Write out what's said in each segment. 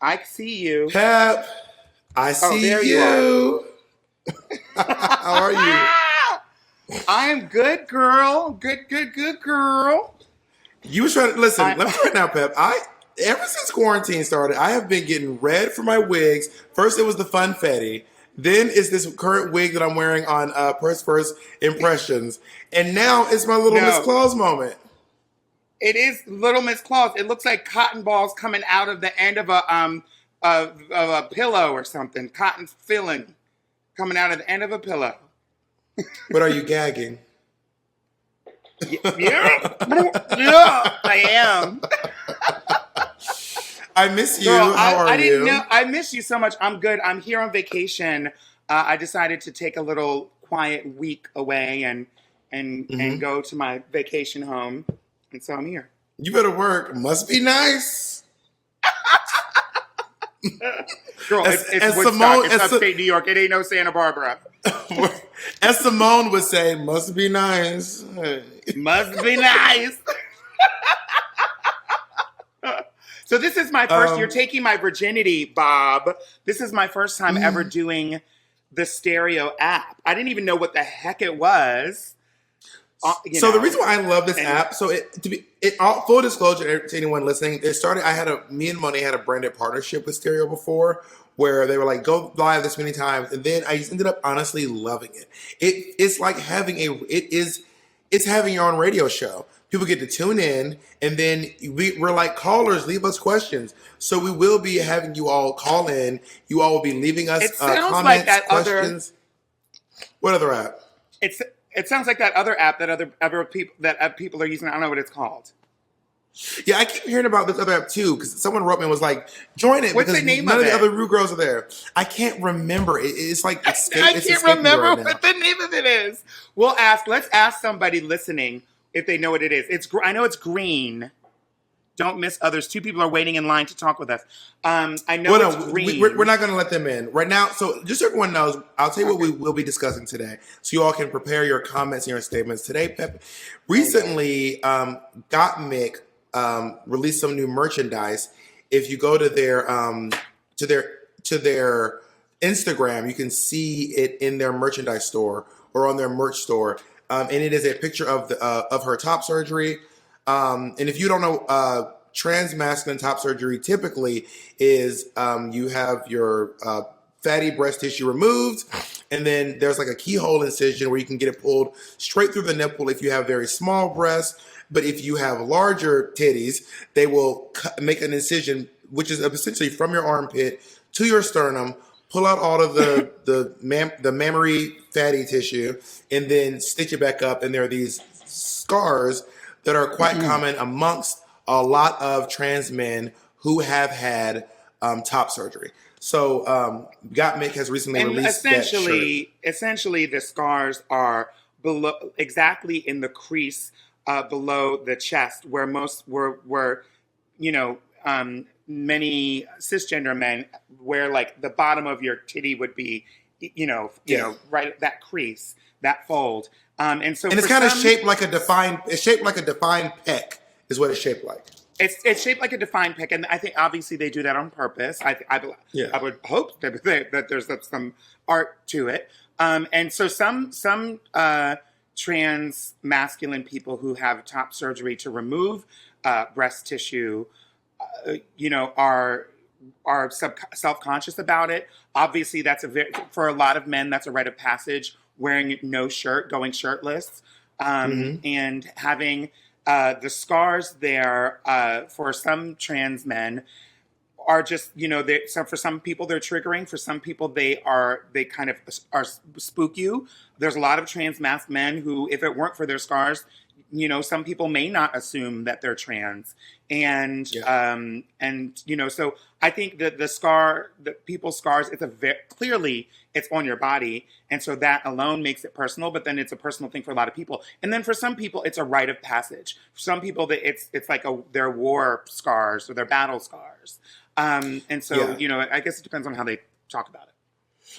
I see you. Pep, I Oh, see there you are. you. How are you? I'm good, girl. Good, girl. You was trying to listen. I Let me tell you right now, Pep. I ever since quarantine started, I have been getting red for my wigs. First, it was the funfetti. Then it's this current wig that I'm wearing on First Impressions, and now it's my little Miss no. Claus moment. It is Little Miss Claus. It looks like cotton balls coming out of the end of a pillow or something. Cotton filling coming out of the end of a pillow. But are you gagging? Yeah, yeah, I am. I miss Girl, you. How are I didn't know. you? I miss you so much. I'm good. I'm here on vacation. I decided to take a little quiet week away and Hmm. go to my vacation home, and so I'm here. You better work. Must be nice. Girl, it's As Woodstock. Simone It's upstate New York. It ain't no Santa Barbara. as Simone would say, must be nice. Must be nice. So this is my first. You're Um, taking my virginity, Bob. This is my first time ever mm. doing the stereo app. I didn't even know what the heck it was. You So the know, reason why I love this and app, so it to be it all full disclosure to anyone listening, it started. Me and Monet had a branded partnership with Stereo before, where they were like, go live this many times, and then I just ended up honestly loving it. It's like having it's having your own radio show. People get to tune in, and then we're like callers, leave us questions. So we will be having you all call in. You all will be leaving us it sounds like comments, that other. questions. What other app? It's it sounds like that other app that other people people are using. I don't know what it's called. Yeah, I keep hearing about this other app too because someone wrote me and was like, "Join it What's the because name none of of the it? other Rue girls are there." I can't remember. It's like I it's can't escaping me remember right now. what the name of it is. We'll ask. Let's ask somebody listening if they know what it is. I know it's green. Don't miss others. Two people are waiting in line to talk with us. I know Well, it's no, we're green. not going to let them in right now. So just so everyone knows, I'll tell you what Okay. we will be discussing today, so you all can prepare your comments and your statements today. Pep, Oh Lord. recently, Got Mick released some new merchandise. If you go to their to their Instagram, you can see it in their merchandise store or on their merch store, and it is a picture of her top surgery. And if you don't know, transmasculine top surgery typically is you have your fatty breast tissue removed, and then there's like a keyhole incision where you can get it pulled straight through the nipple if you have very small breasts. But if you have larger titties, they will make an incision, which is essentially from your armpit to your sternum, pull out all of the mammary fatty tissue, and then stitch it back up. And there are these scars that are quite common amongst a lot of trans men who have had top surgery. So, Gottmik has recently And released that shirt. essentially, the scars are below, exactly in the crease below the chest, where where you know, many cisgender men, where like the bottom of your titty would be, Yeah, right at that crease, that fold. And so and it's for kind of some, shaped like a defined. It's shaped like a defined peck, is what it's shaped like. it's shaped like a defined pick, and I think obviously they do that on purpose. Yeah. I would hope that there's some art to it. And so some trans masculine people who have top surgery to remove breast tissue, are self conscious about it. Obviously, for a lot of men that's a rite of passage. Wearing no shirt, going shirtless, Hmm. and having the scars there for some trans men are just so for some people they're triggering. For some people they kind of are spook you. There's a lot of trans masked men who, if it weren't for their scars, some people may not assume that they're trans. and Yeah. um and so I think that the people's scars, it's clearly it's on your body, and so that alone makes it personal. But then it's a personal thing for a lot of people, and then for some people it's a rite of passage. For some people that it's like their war scars or their battle scars. And so, Yeah. I guess it depends on how they talk about it.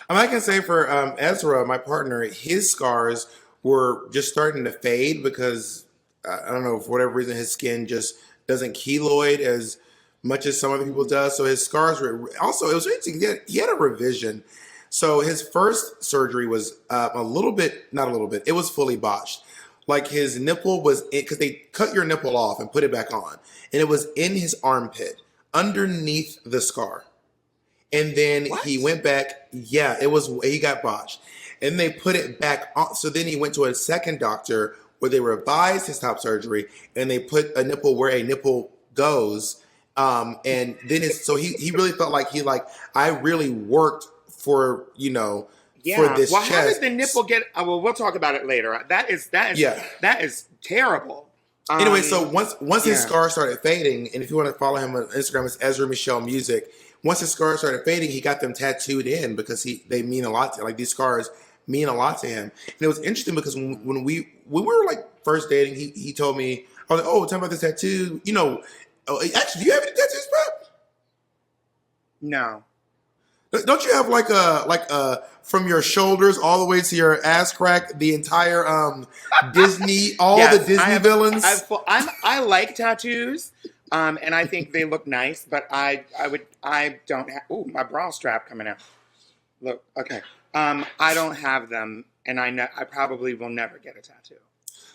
I can say for Ezra, my partner, his scars were just starting to fade because I don't know, for whatever reason his skin just doesn't keloid as much as some other people does. So his scars were also, it was interesting. He had a revision. So his first surgery was a little bit, not a little bit, it was fully botched. Like his nipple was in, because they cut your nipple off and put it back on. And it was in his armpit underneath the scar. And then What? he went back. Yeah, he got botched. And they put it back on. So then he went to a second doctor where they revised his top surgery and they put a nipple where a nipple goes. And then so he really felt like I really worked for, for this Well, chest. how did the nipple get? Well, we'll talk about it later. That is terrible. Anyway, so once his yeah. scars started fading, and if you want to follow him on Instagram, it's Ezra Michelle Music. Once his scars started fading, he got them tattooed in because they mean a lot. These scars mean a lot to him. And it was interesting because when we were like first dating, he told me, I was like, oh, tell me about this tattoo. Actually, do you have any tattoos, Pep? No. Don't you have like a from your shoulders all the way to your ass crack, the entire Disney, all the Disney villains? I like tattoos, and I think they look nice, but I don't have. Ooh, my bra strap coming out. Look, okay. I don't have them, and I probably will never get a tattoo.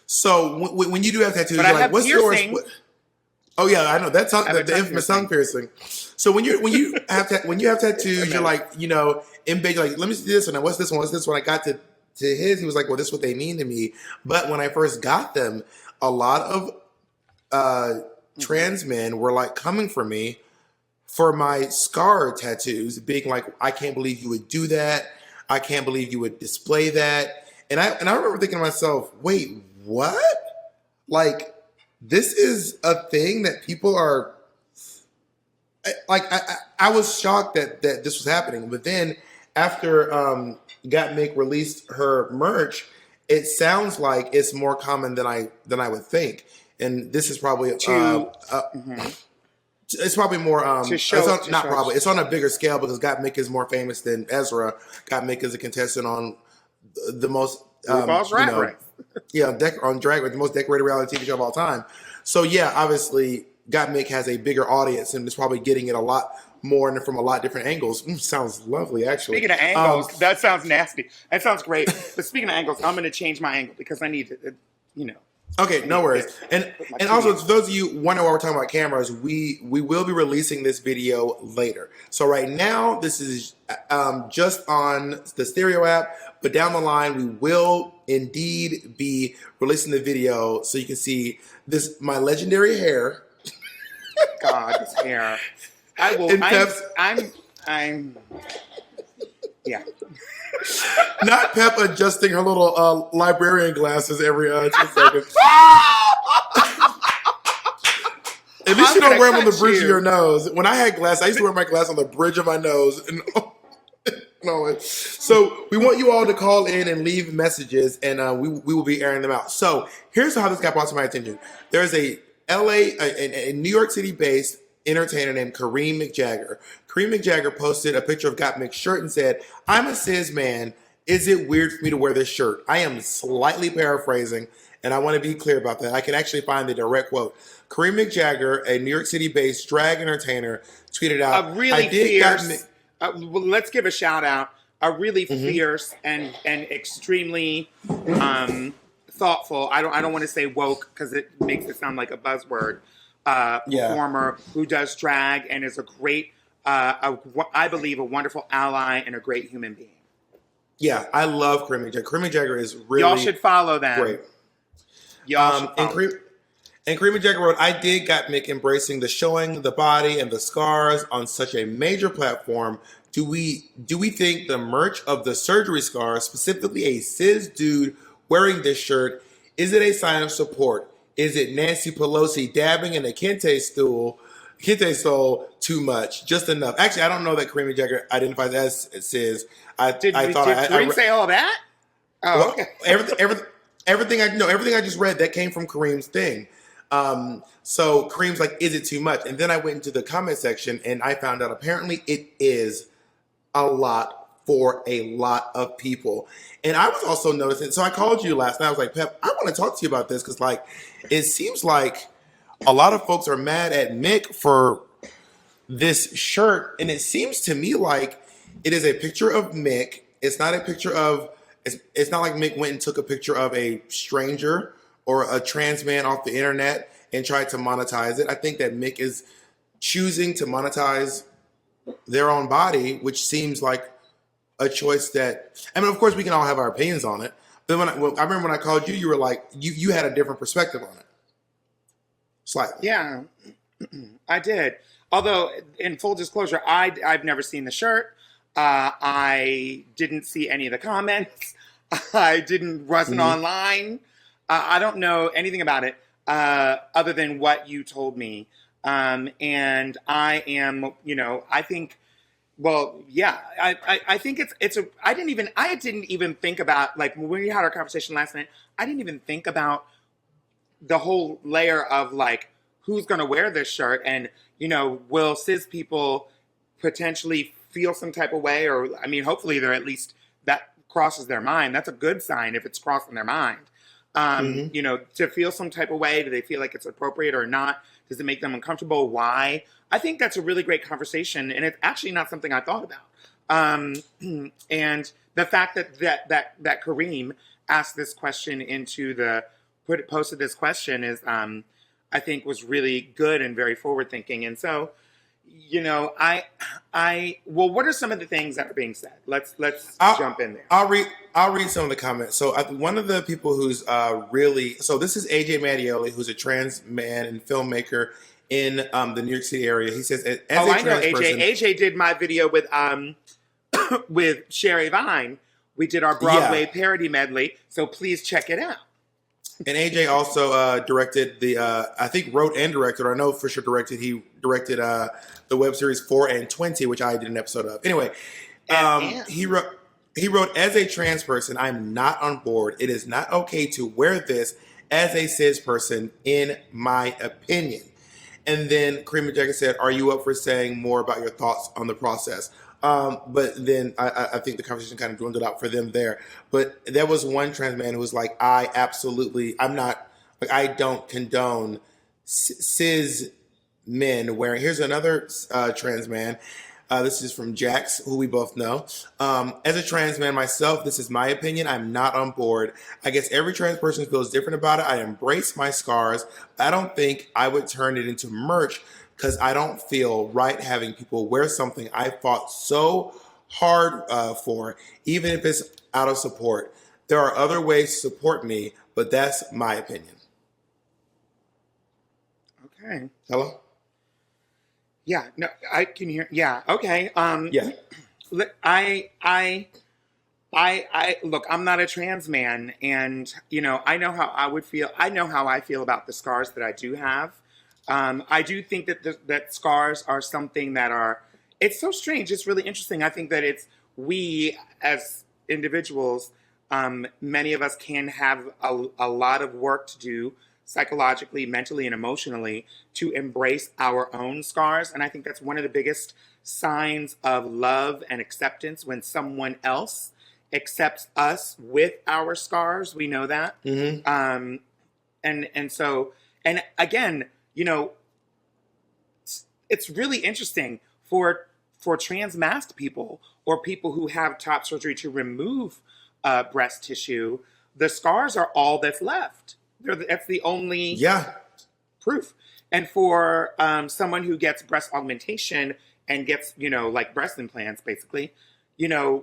So when you do have tattoos, but you're I like, have what's piercing. yours? Oh yeah, I know that's the infamous tongue piercing. So when you have tattoos, you're like, in big, like, let me see this one. What's this one? What's this one? I got to his. He was like, well, this is what they mean to me. But when I first got them, a lot of trans men were like coming for me for my scar tattoos, being like, I can't believe you would do that. I can't believe you would display that. And I remember thinking to myself, wait, what? Like, this is a thing that people are like. I was shocked that this was happening, but then after Got Mick released her merch, it sounds like it's more common than I would think, and this is probably it's probably more it's on a bigger scale because Got Mick is more famous than Ezra. Got Mick is a contestant on the most Drag Race. On Drag Race, the most decorated reality TV show of all time. So yeah, obviously, Got Mick has a bigger audience and is probably getting it a lot more and from a lot of different angles. Sounds lovely, actually. Speaking of angles, that sounds nasty. That sounds great. But speaking of angles, I'm going to change my angle because I need to, Okay, no worries. And also, to those of you wondering why we're talking about cameras, we will be releasing this video later. So right now, this is just on the Stereo app, but down the line, we will indeed be releasing the video so you can see my legendary hair. God, this hair. I will. I'm. Yeah. Not Pep adjusting her little librarian glasses every 2 seconds. At least you don't wear them on the bridge of your nose. When I had glasses, I used to wear my glasses on the bridge of my nose. And no, so we want you all to call in and leave messages, and we will be airing them out. So here's how this got brought to my attention. There's a New York City-based entertainer named Kareem McJagger. Kareem McJagger posted a picture of Got Mick's shirt and said, I'm a cis man. Is it weird for me to wear this shirt? I am slightly paraphrasing, and I want to be clear about that. I can actually find the direct quote. Kareem McJagger, a New York City-based drag entertainer, tweeted out, a really fierce, well, let's give a shout out, a really fierce and extremely thoughtful, I don't want to say woke because it makes it sound like a buzzword, performer who does drag and is a great, I believe, a wonderful ally and a great human being. Yeah, I love Kareem McJagger. Kareem McJagger is really Y'all should follow them. Great. Y'all should follow and Kareem McJagger wrote, I did Got Mick embracing the showing the body and the scars on such a major platform. Do we think the merch of the surgery scars, specifically a cis dude wearing this shirt, is it a sign of support? Is it Nancy Pelosi dabbing in a kente stole too much? Just enough? Actually, I don't know that Kareem McJagger identifies as cis. Did Kareem say all that? Oh, well, okay. everything I just read that came from Kareem's thing. So Kareem's like, is it too much? And then I went into the comment section and I found out apparently it is a lot for a lot of people. And I was also noticing, so I called you last night. I was like, Pep, I want to talk to you about this because, like, it seems like a lot of folks are mad at Mick for this shirt, and it seems to me like it is a picture of Mick. It's not a picture of. It's not like Mick went and took a picture of a stranger or a trans man off the internet and tried to monetize it. I think that Mick is choosing to monetize their own body, which seems like a choice that. I mean, of course, we can all have our opinions on it. But I remember when I called you, you were like, you had a different perspective on it, slightly. Yeah, I did. Although, in full disclosure, I've never seen the shirt. I didn't see any of the comments. Wasn't online. I don't know anything about it other than what you told me. And I am, I think. Well, yeah, I think I didn't even think about, like, when we had our conversation last night, I didn't even think about the whole layer of, like, who's going to wear this shirt, and, will cis people potentially feel some type of way, or, I mean, hopefully they're at least, that crosses their mind. That's a good sign if it's crossing their mind. To feel some type of way, do they feel like it's appropriate or not? Does it make them uncomfortable? Why? I think that's a really great conversation, and it's actually not something I thought about. And the fact that Kareem asked this question posted this question is, I think, was really good and very forward thinking. And so, well, what are some of the things that are being said? Let's jump in there. I'll read some of the comments. So one of the people who's this is AJ Mattioli, who's a trans man and filmmaker in the New York City area. He says, I know AJ. AJ did my video with with Sherry Vine. We did our Broadway parody medley. So please check it out. And AJ also directed I think wrote and directed, or I know for sure directed. He directed the web series 4 and 20, which I did an episode of. Anyway, he wrote, as a trans person, I'm not on board. It is not okay to wear this as a cis person, in my opinion. And then Kareem McJagged said, are you up for saying more about your thoughts on the process? But then I think the conversation kind of dwindled out for them there. But there was one trans man who was like, I don't condone cis men wearing. Here's another trans man. This is from Jax, who we both know. As a trans man myself, this is my opinion. I'm not on board. I guess every trans person feels different about it. I embrace my scars. I don't think I would turn it into merch, because I don't feel right having people wear something I fought so hard for, even if it's out of support. There are other ways to support me, but that's my opinion. Okay. Hello? Yeah. No, I can hear. Yeah. Okay. Yeah. I look, I'm not a trans man, and, I know how I would feel. I know how I feel about the scars that I do have. I do think that scars are something that it's so strange. It's really interesting. I think that we as individuals, many of us can have a lot of work to do psychologically, mentally, and emotionally to embrace our own scars. And I think that's one of the biggest signs of love and acceptance, when someone else accepts us with our scars. We know that. Mm-hmm. And again, it's really interesting for trans masked people, or people who have top surgery to remove breast tissue. The scars are all that's left. That's the only proof. And for someone who gets breast augmentation and gets, like breast implants, basically, the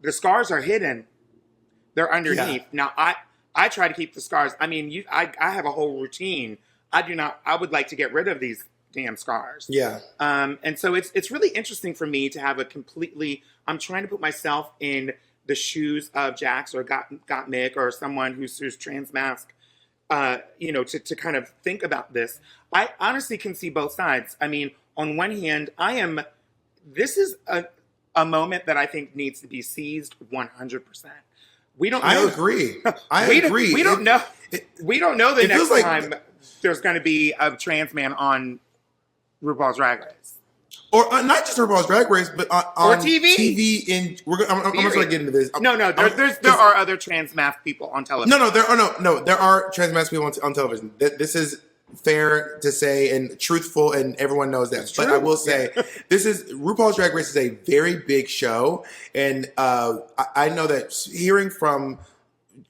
scars are hidden. They're underneath. Yeah. Now, I try to keep the scars. I mean, I have a whole routine. I would like to get rid of these damn scars. Yeah. And so it's really interesting for me to have I'm trying to put myself in the shoes of Jax or Gottmik, or someone who's trans mask, to kind of think about this. I honestly can see both sides. I mean, on one hand, this is a moment that I think needs to be seized 100%. We don't know. I agree. I agree. We don't know. We don't know the next time there's going to be a trans man on RuPaul's Drag Race. Or not just RuPaul's Drag Race, but on TV. TV. I'm going to start getting into this. No. There are other trans masked people on television. No. There are trans masked people on television. This is fair to say and truthful, and everyone knows that. It's But I true. will say, this is RuPaul's Drag Race is a very big show, and I know that hearing from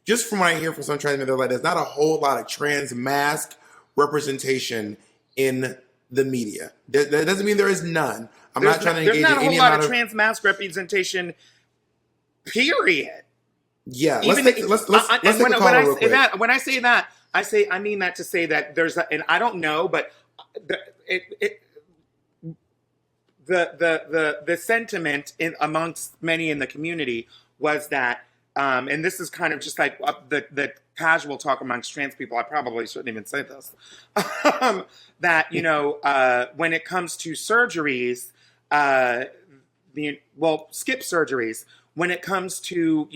just from what I hear from some trans men, they're like, there's not a whole lot of trans mask representation in the media. That doesn't mean there is none. I'm not trying to There's engage not in a whole any lot amount of of trans mask representation. Period. yeah. Even Let's take when a call real quick. when I say that, I mean that to say that there's a, and I don't know, but the it the sentiment in amongst many in the community was that, and this is kind of just like the casual talk amongst trans people. I probably shouldn't even say this. That when it comes to surgeries, skip surgeries. When it comes to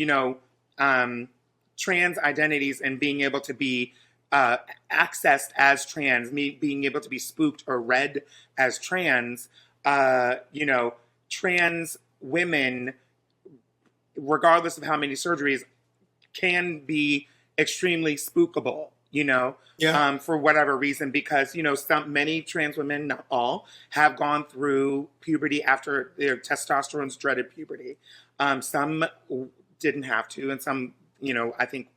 trans identities and being able to be accessed as trans, me being able to be spooked or read as trans, trans women, regardless of how many surgeries, can be extremely spookable, Yeah. for whatever reason, because, many trans women, not all, have gone through puberty after their testosterone's dreaded puberty. Some didn't have to, and some, I think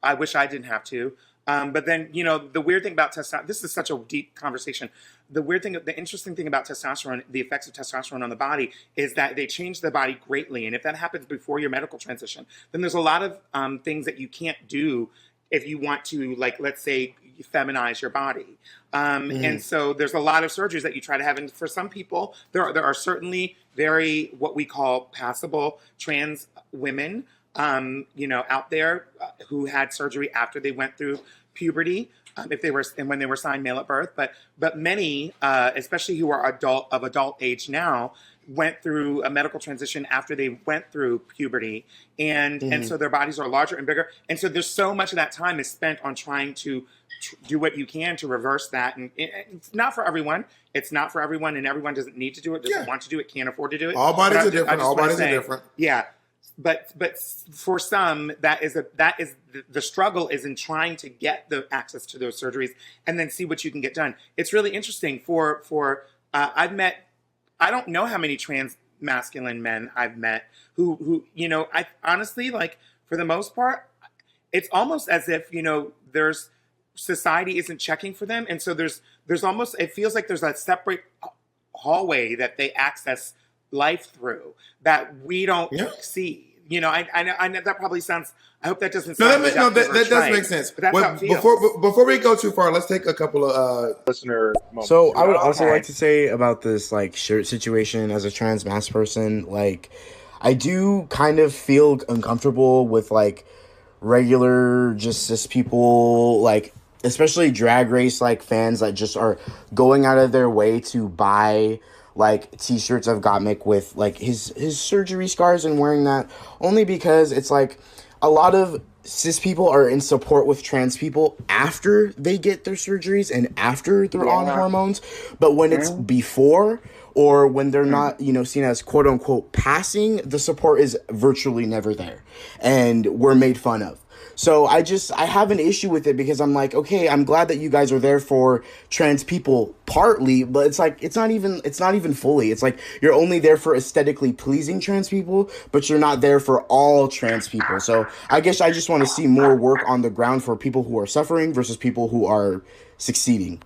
I wish I didn't have to. But then, the weird thing about testosterone, this is such a deep conversation. The interesting thing about testosterone, the effects of testosterone on the body, is that they change the body greatly. And if that happens before your medical transition, then there's a lot of things that you can't do if you want to, like, let's say, feminize your body. And so there's a lot of surgeries that you try to have. And for some people, there are certainly very, what we call passable trans women, out there who had surgery after they went through puberty, if they were and when they were assigned male at birth, but many, especially who are of adult age now, went through a medical transition after they went through puberty, and so their bodies are larger and bigger, and so there's so much of that time is spent on trying to do what you can to reverse that, and it's not for everyone. It's not for everyone, and everyone doesn't need to do it, doesn't want to do it, can't afford to do it. All bodies are different. All bodies are different. Yeah. But for some, that is the struggle is in trying to get the access to those surgeries and then see what you can get done. It's really interesting I've met, I don't know how many trans masculine men I've met who I honestly, like, for the most part, it's almost as if there's society isn't checking for them, and so there's almost, it feels like there's a separate hallway that they access life through that we don't see. I know that probably sounds. I hope that doesn't sound. That does make sense. But that's how it feels. Before we go too far, let's take a couple of listener moments. So I would also like to say about this, like, shirt situation as a trans mass person, like, I do kind of feel uncomfortable with, like, regular just cis people, like, especially Drag Race, like, fans that just are going out of their way to buy, like, t-shirts of Gottmik with, like, his surgery scars and wearing that, only because it's like a lot of cis people are in support with trans people after they get their surgeries and after they're on hormones, but when it's before or when they're not, seen as quote unquote passing, the support is virtually never there and we're made fun of. So I have an issue with it because I'm like, okay, I'm glad that you guys are there for trans people partly, but it's like, it's not even fully. It's like, you're only there for aesthetically pleasing trans people, but you're not there for all trans people. So I guess I just want to see more work on the ground for people who are suffering versus people who are succeeding.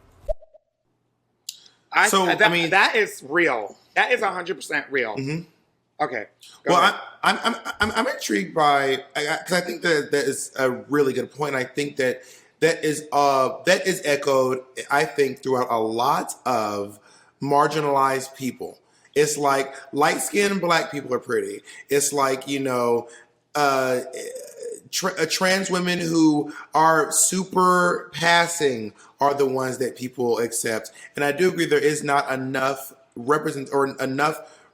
That is real. That is 100% real. Mm-hmm. Okay. I'm intrigued by, because I think that is a really good point. I think that is echoed, I think, throughout a lot of marginalized people. It's like light-skinned Black people are pretty. It's like trans women who are super passing are the ones that people accept. And I do agree there is not enough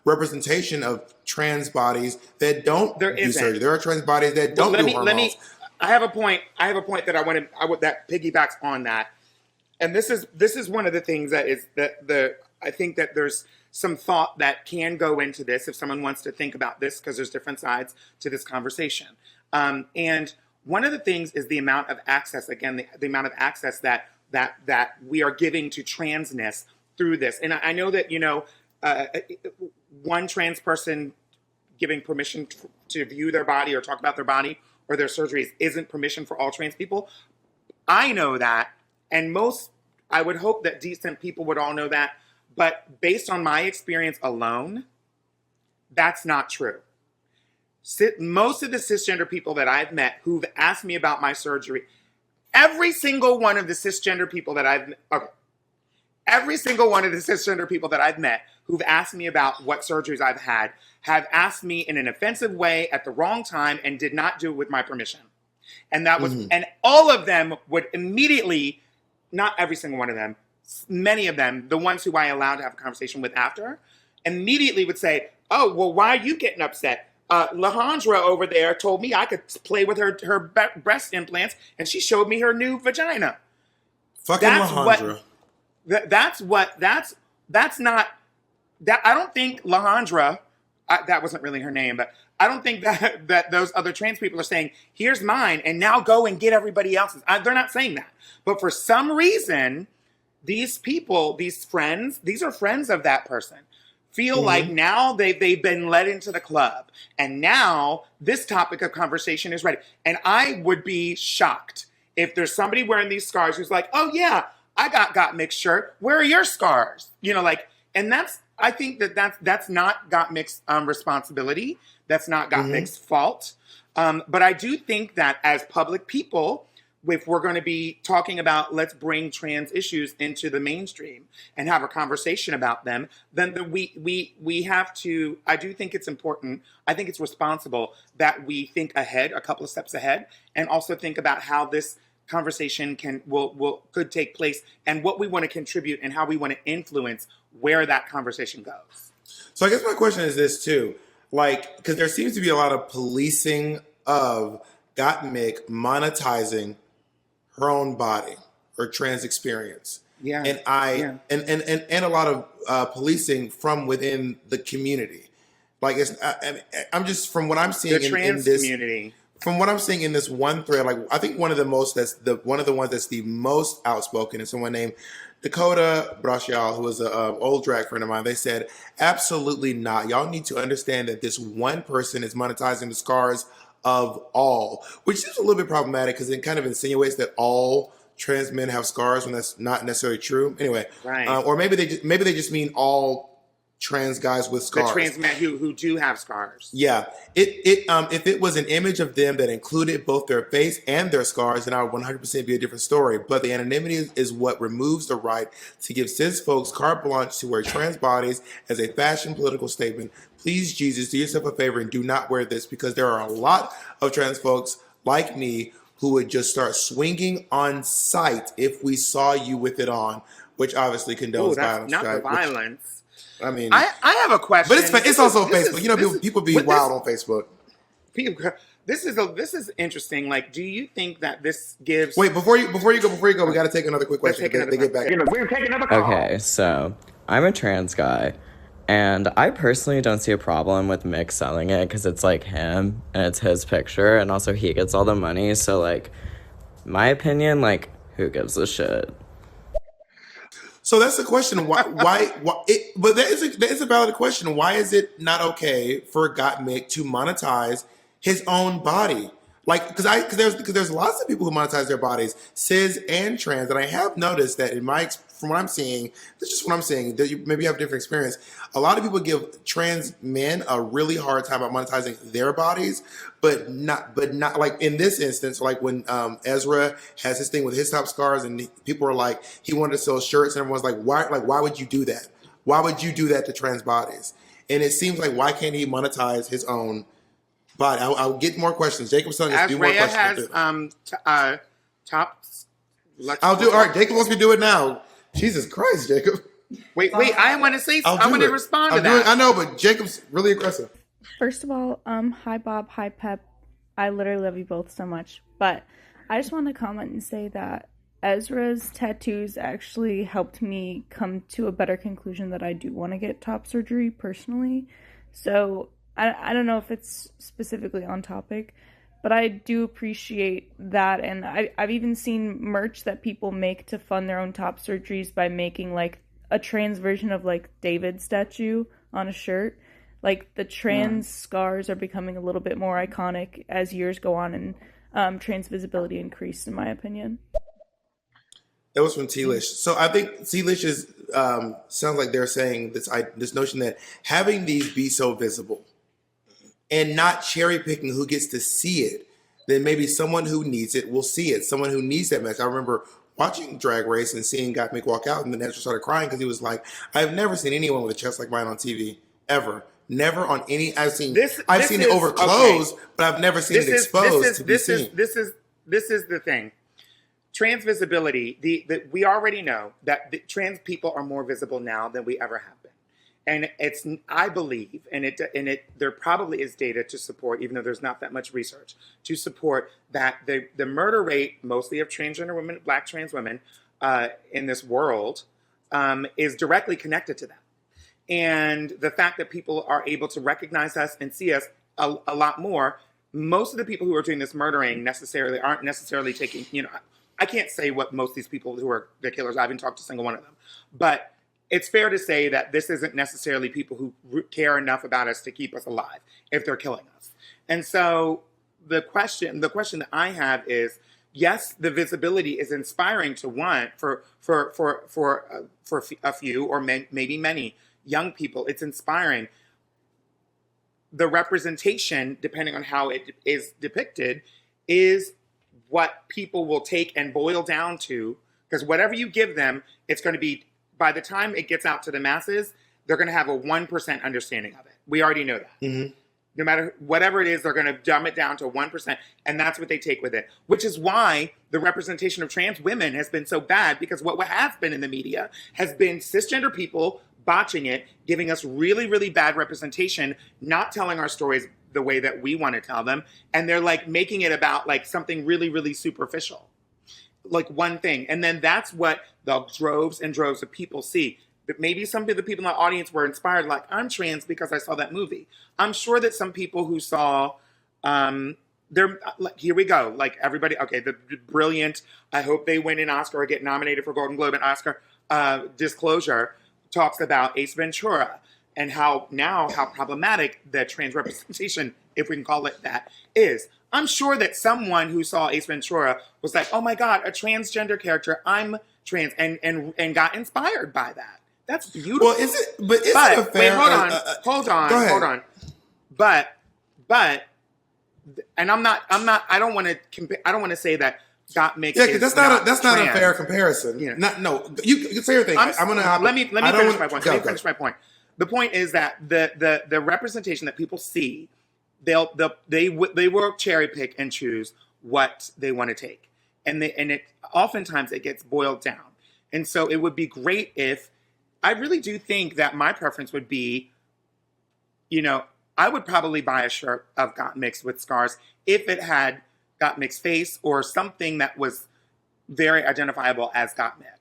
representation of trans bodies that don't do surgery. There are trans bodies that don't do hormones. I have a point that I would that piggybacks on that. And this is one of the things that is I think that there's some thought that can go into this if someone wants to think about this, because there's different sides to this conversation. And one of the things is the amount of access, again, the amount of access that that we are giving to transness through this. And I know that, one trans person giving permission to view their body or talk about their body or their surgeries isn't permission for all trans people. I know that, and I would hope that decent people would all know that, but based on my experience alone, that's not true. Most of the cisgender people that I've met who've asked me about my surgery, every single one of the cisgender people that every single one of the cisgender people that I've met who've asked me about what surgeries I've had have asked me in an offensive way at the wrong time and did not do it with my permission. And that was, and all of them would immediately, not every single one of them, many of them, the ones who I allowed to have a conversation with after, immediately would say, oh, well, why are you getting upset? Lahandra over there told me I could play with her breast implants, and she showed me her new vagina. Fucking Lahandra. That's not, that I don't think Lahandra, that wasn't really her name, but I don't think that those other trans people are saying, here's mine, and now go and get everybody else's. They're not saying that. But for some reason, these people, these are friends of that person, feel like now they've been led into the club. And now this topic of conversation is ready. And I would be shocked if there's somebody wearing these scars who's like, oh yeah, I got mixed shirt. Where are your scars? And I think that's not got mixed responsibility. That's not got mixed fault. But I do think that as public people, if we're going to be talking about let's bring trans issues into the mainstream and have a conversation about them, then we have to, I do think it's important, I think it's responsible that we think ahead, a couple of steps ahead, and also think about how this conversation could take place and what we want to contribute and how we want to influence where that conversation goes. So I guess my question is this too, because there seems to be a lot of policing of Gottmik monetizing her own body or trans experience. Yeah. And a lot of policing from within the community. I'm just, from what I'm seeing the trans in this community. From what I'm seeing in this one thread, I think one of the ones that's the most outspoken is someone named Dakota Brashal, who was an old drag friend of mine. They said, absolutely not. Y'all need to understand that this one person is monetizing the scars of all, which is a little bit problematic because it kind of insinuates that all trans men have scars when that's not necessarily true. Anyway, right. Or maybe they just mean all trans guys with scars. The trans men who do have scars. Yeah. If it was an image of them that included both their face and their scars, then I would 100% be a different story. But the anonymity is what removes the right to give cis folks carte blanche to wear trans bodies as a fashion political statement. Please, Jesus, do yourself a favor and do not wear this, because there are a lot of trans folks like me who would just start swinging on sight if we saw you with it on, which obviously condones violence. Not the violence. I have a question. But it's also Facebook. People be wild on Facebook. This is interesting. Do you think that this gives? Wait, before you go, we got to take another quick question. They get back. We're taking another call. Okay, so I'm a trans guy, and I personally don't see a problem with Mick selling it because it's him and it's his picture, and also he gets all the money. So my opinion, who gives a shit? So that's the question. Why but that is a valid question. Why is it not okay for Gottmik to monetize his own body? Because there's lots of people who monetize their bodies, cis and trans, and I have noticed that from what I'm seeing, that's just what I'm saying, that you maybe have a different experience. A lot of people give trans men a really hard time about monetizing their bodies, but not in this instance, when Ezra has his thing with his top scars and people are like, he wanted to sell shirts and everyone's like, why would you do that? Why would you do that to trans bodies? And it seems like, why can't he monetize his own body? I'll get more questions. Jacob's telling us to do more questions. Has top. I'll do. All right, Jacob wants me to do it now. Jesus Christ, Jacob. Wait, I want to say something. I want to respond to that. I know, but Jacob's really aggressive. First of all, hi Bob, hi Pep. I literally love you both so much. But I just want to comment and say that Ezra's tattoos actually helped me come to a better conclusion that I do want to get top surgery personally. So I don't know if it's specifically on topic, But I do appreciate that, and I've even seen merch that people make to fund their own top surgeries by making like a trans version of like David's statue on a shirt. Like the trans scars are becoming a little bit more iconic as years go on, and trans visibility increased, in my opinion. That was from Tealish. So I think Tealish is sounds like they're saying this notion that having these be so visible and not cherry picking who gets to see it, then maybe someone who needs it will see it. Someone who needs that message. I remember watching Drag Race and seeing Gottmik walk out, and then Ezra started crying because he was like, "I've never seen anyone with a chest like mine on TV ever. Never on any. I've seen it over clothes, but I've never seen it exposed to be seen." This is the thing. Trans visibility. We already know that the trans people are more visible now than we ever have been. And it's, I believe, there probably is data to support, even though there's not that much research, to support that the murder rate, mostly of transgender women, Black trans women, in this world, is directly connected to that. And the fact that people are able to recognize us and see us a lot more, most of the people who are doing this murdering aren't necessarily taking, I can't say what most of these people who are the killers, I haven't talked to a single one of them, but it's fair to say that this isn't necessarily people who care enough about us to keep us alive if they're killing us. And so the question that I have is, yes, the visibility is inspiring to want for a few or maybe many young people. It's inspiring. The representation, depending on how it is depicted, is what people will take and boil down to, because whatever you give them, it's going to be, by the time it gets out to the masses, they're going to have a 1% understanding of it. We already know that. Mm-hmm. No matter whatever it is, they're going to dumb it down to 1%, and that's what they take with it. Which is why the representation of trans women has been so bad, because what has been in the media has been cisgender people botching it, giving us really, really bad representation, not telling our stories the way that we want to tell them, and they're like making it about like something really, really superficial. Like one thing. And then that's what the droves and droves of people see. But maybe some of the people in the audience were inspired, like, I'm trans because I saw that movie. I'm sure that some people who saw, here we go, like everybody, okay, the brilliant, I hope they win an Oscar or get nominated for Golden Globe and Oscar, Disclosure talks about Ace Ventura and how problematic the trans representation, if we can call it that, is. I'm sure that someone who saw Ace Ventura was like, oh my God, a transgender character, I'm trans, and got inspired by that. That's beautiful. Well, is it a fair... Wait, hold on. But, and I don't want to say that Gottmik because that's not a fair comparison. Yeah. You say your thing. Let me finish my point. The point is that the representation that people see, they will cherry pick and choose what they want to take, and it oftentimes it gets boiled down. And so it would be great if, I really do think that my preference would be, I would probably buy a shirt of Gottmik with scars if it had Gottmik's face or something that was very identifiable as Gottmik.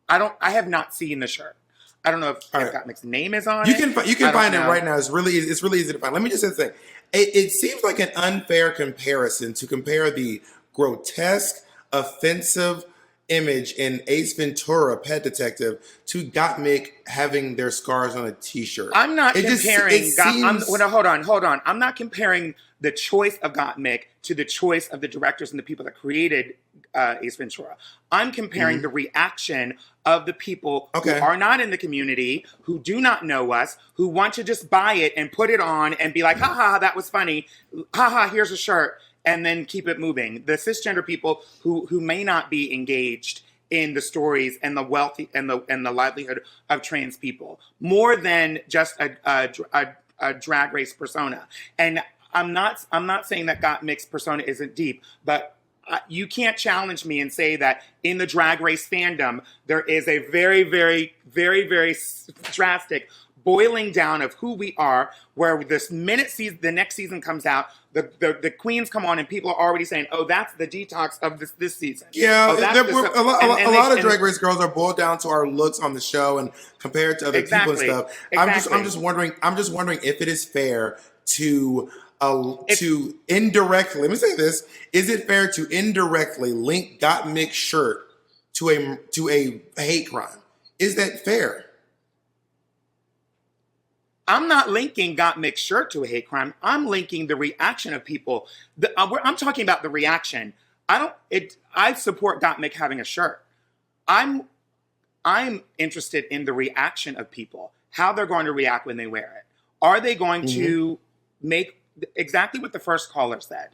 I have not seen the shirt. I don't know if Gottmik's name is on it. You can find it right now. It's really easy to find. Let me just say the thing. It seems like an unfair comparison to compare the grotesque, offensive image in Ace Ventura, Pet Detective, to Gottmik having their scars on a T-shirt. I'm not comparing. Hold on. I'm not comparing the choice of Gottmik to the choice of the directors and the people that created Ace Ventura. I'm comparing the reaction of the people who are not in the community, who do not know us, who want to just buy it and put it on and be like, ha ha, that was funny. Ha ha, here's a shirt. And then keep it moving. The cisgender people who may not be engaged in the stories and the wealthy and the livelihood of trans people, more than just a drag race persona. And I'm not saying that Gottmik's persona isn't deep, but you can't challenge me and say that in the drag race fandom there is a very, very, very, very drastic boiling down of who we are, where the next season comes out, the queens come on and people are already saying, oh, that's the detox of this season. Yeah, a lot of Drag Race girls are boiled down to our looks on the show and compared to other people and stuff. Exactly. I'm just wondering if it is fair to It's to indirectly, let me say this, is it fair to indirectly link Gottmik's shirt to a hate crime? Is that fair? I'm not linking Gottmik's shirt to a hate crime. I'm linking the reaction of people. I'm talking about the reaction. I support Gottmik having a shirt. I'm interested in the reaction of people, how they're going to react when they wear it. Are they going to make exactly what the first caller said?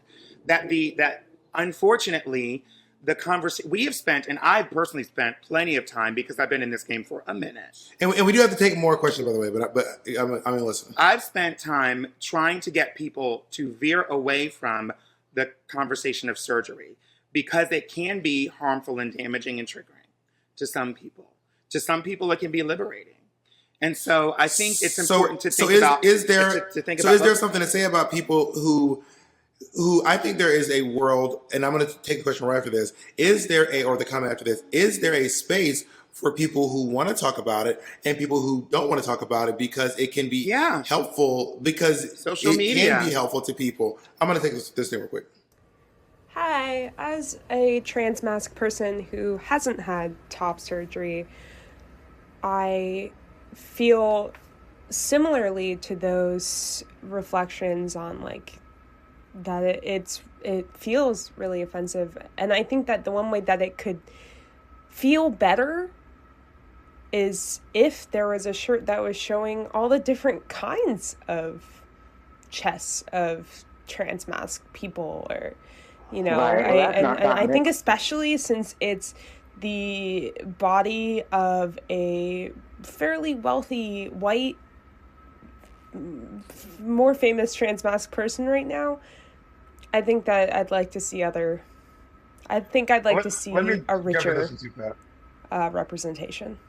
That unfortunately the conversation we have spent, and I've personally spent plenty of time because I've been in this game for a minute. And we do have to take more questions, by the way, but I'm going to listen. I've spent time trying to get people to veer away from the conversation of surgery because it can be harmful and damaging and triggering to some people. To some people, it can be liberating. And so I think it's important to think about. Is there something to say about people who I think there is a world, and I'm going to take the question right after this. Or the comment after this, is there a space for people who want to talk about it and people who don't want to talk about it because it can be helpful, because social media can be helpful to people? I'm going to take this thing real quick. Hi, as a trans mask person who hasn't had top surgery, I feel similarly to those reflections on like that it feels really offensive. And I think that the one way that it could feel better is if there was a shirt that was showing all the different kinds of chests of trans mask people, or I think especially since it's the body of a fairly wealthy white more famous trans mask person right now, I think that I'd like to see a richer representation.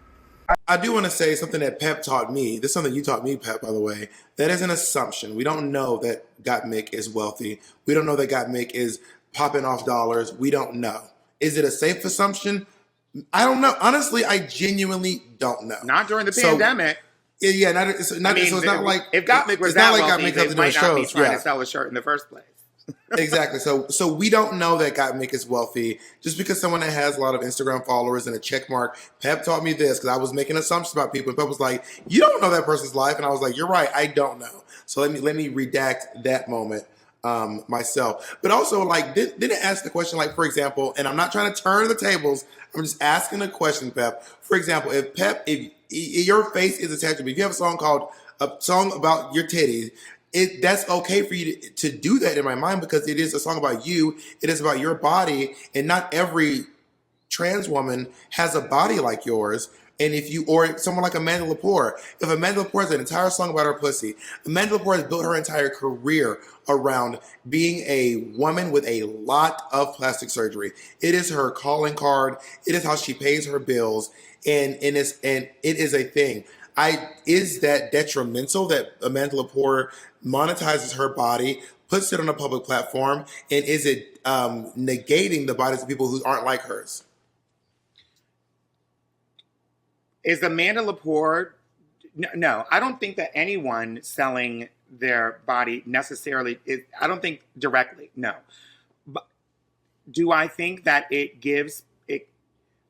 I do want to say something that Pep taught me. This is something you taught me, Pep, by the way. That is an assumption. We don't know that Gottmik is wealthy. We don't know that Gottmik is popping off dollars. We don't know. Is it a safe assumption? I don't know. Honestly, I genuinely don't know. Not during the pandemic. Yeah, so it's not like if Gottmik was that wealthy, they might not be trying to sell a shirt in the first place. Exactly. So we don't know that Gottmik is wealthy just because someone that has a lot of Instagram followers and a check mark. Pep taught me this because I was making assumptions about people, and Pep was like, "You don't know that person's life," and I was like, "You're right, I don't know." So let me redact that moment myself. But also, like, didn't ask the question, like, for example, and I'm not trying to turn the tables. I'm just asking a question, Pep. For example, if your face is attached to me, if you have a song about your titties, that's okay for you to do that in my mind, because it is a song about you. It is about your body, and not every trans woman has a body like yours. And or someone like Amanda Lepore, if Amanda Lepore has an entire song about her pussy, Amanda Lepore has built her entire career around being a woman with a lot of plastic surgery. It is her calling card. It is how she pays her bills, and it is a thing. Is that detrimental that Amanda Lepore monetizes her body, puts it on a public platform, and is it negating the bodies of people who aren't like hers? Is Amanda Lepore? No, I don't think that anyone selling their body necessarily is. I don't think directly. No, but do I think that it gives it?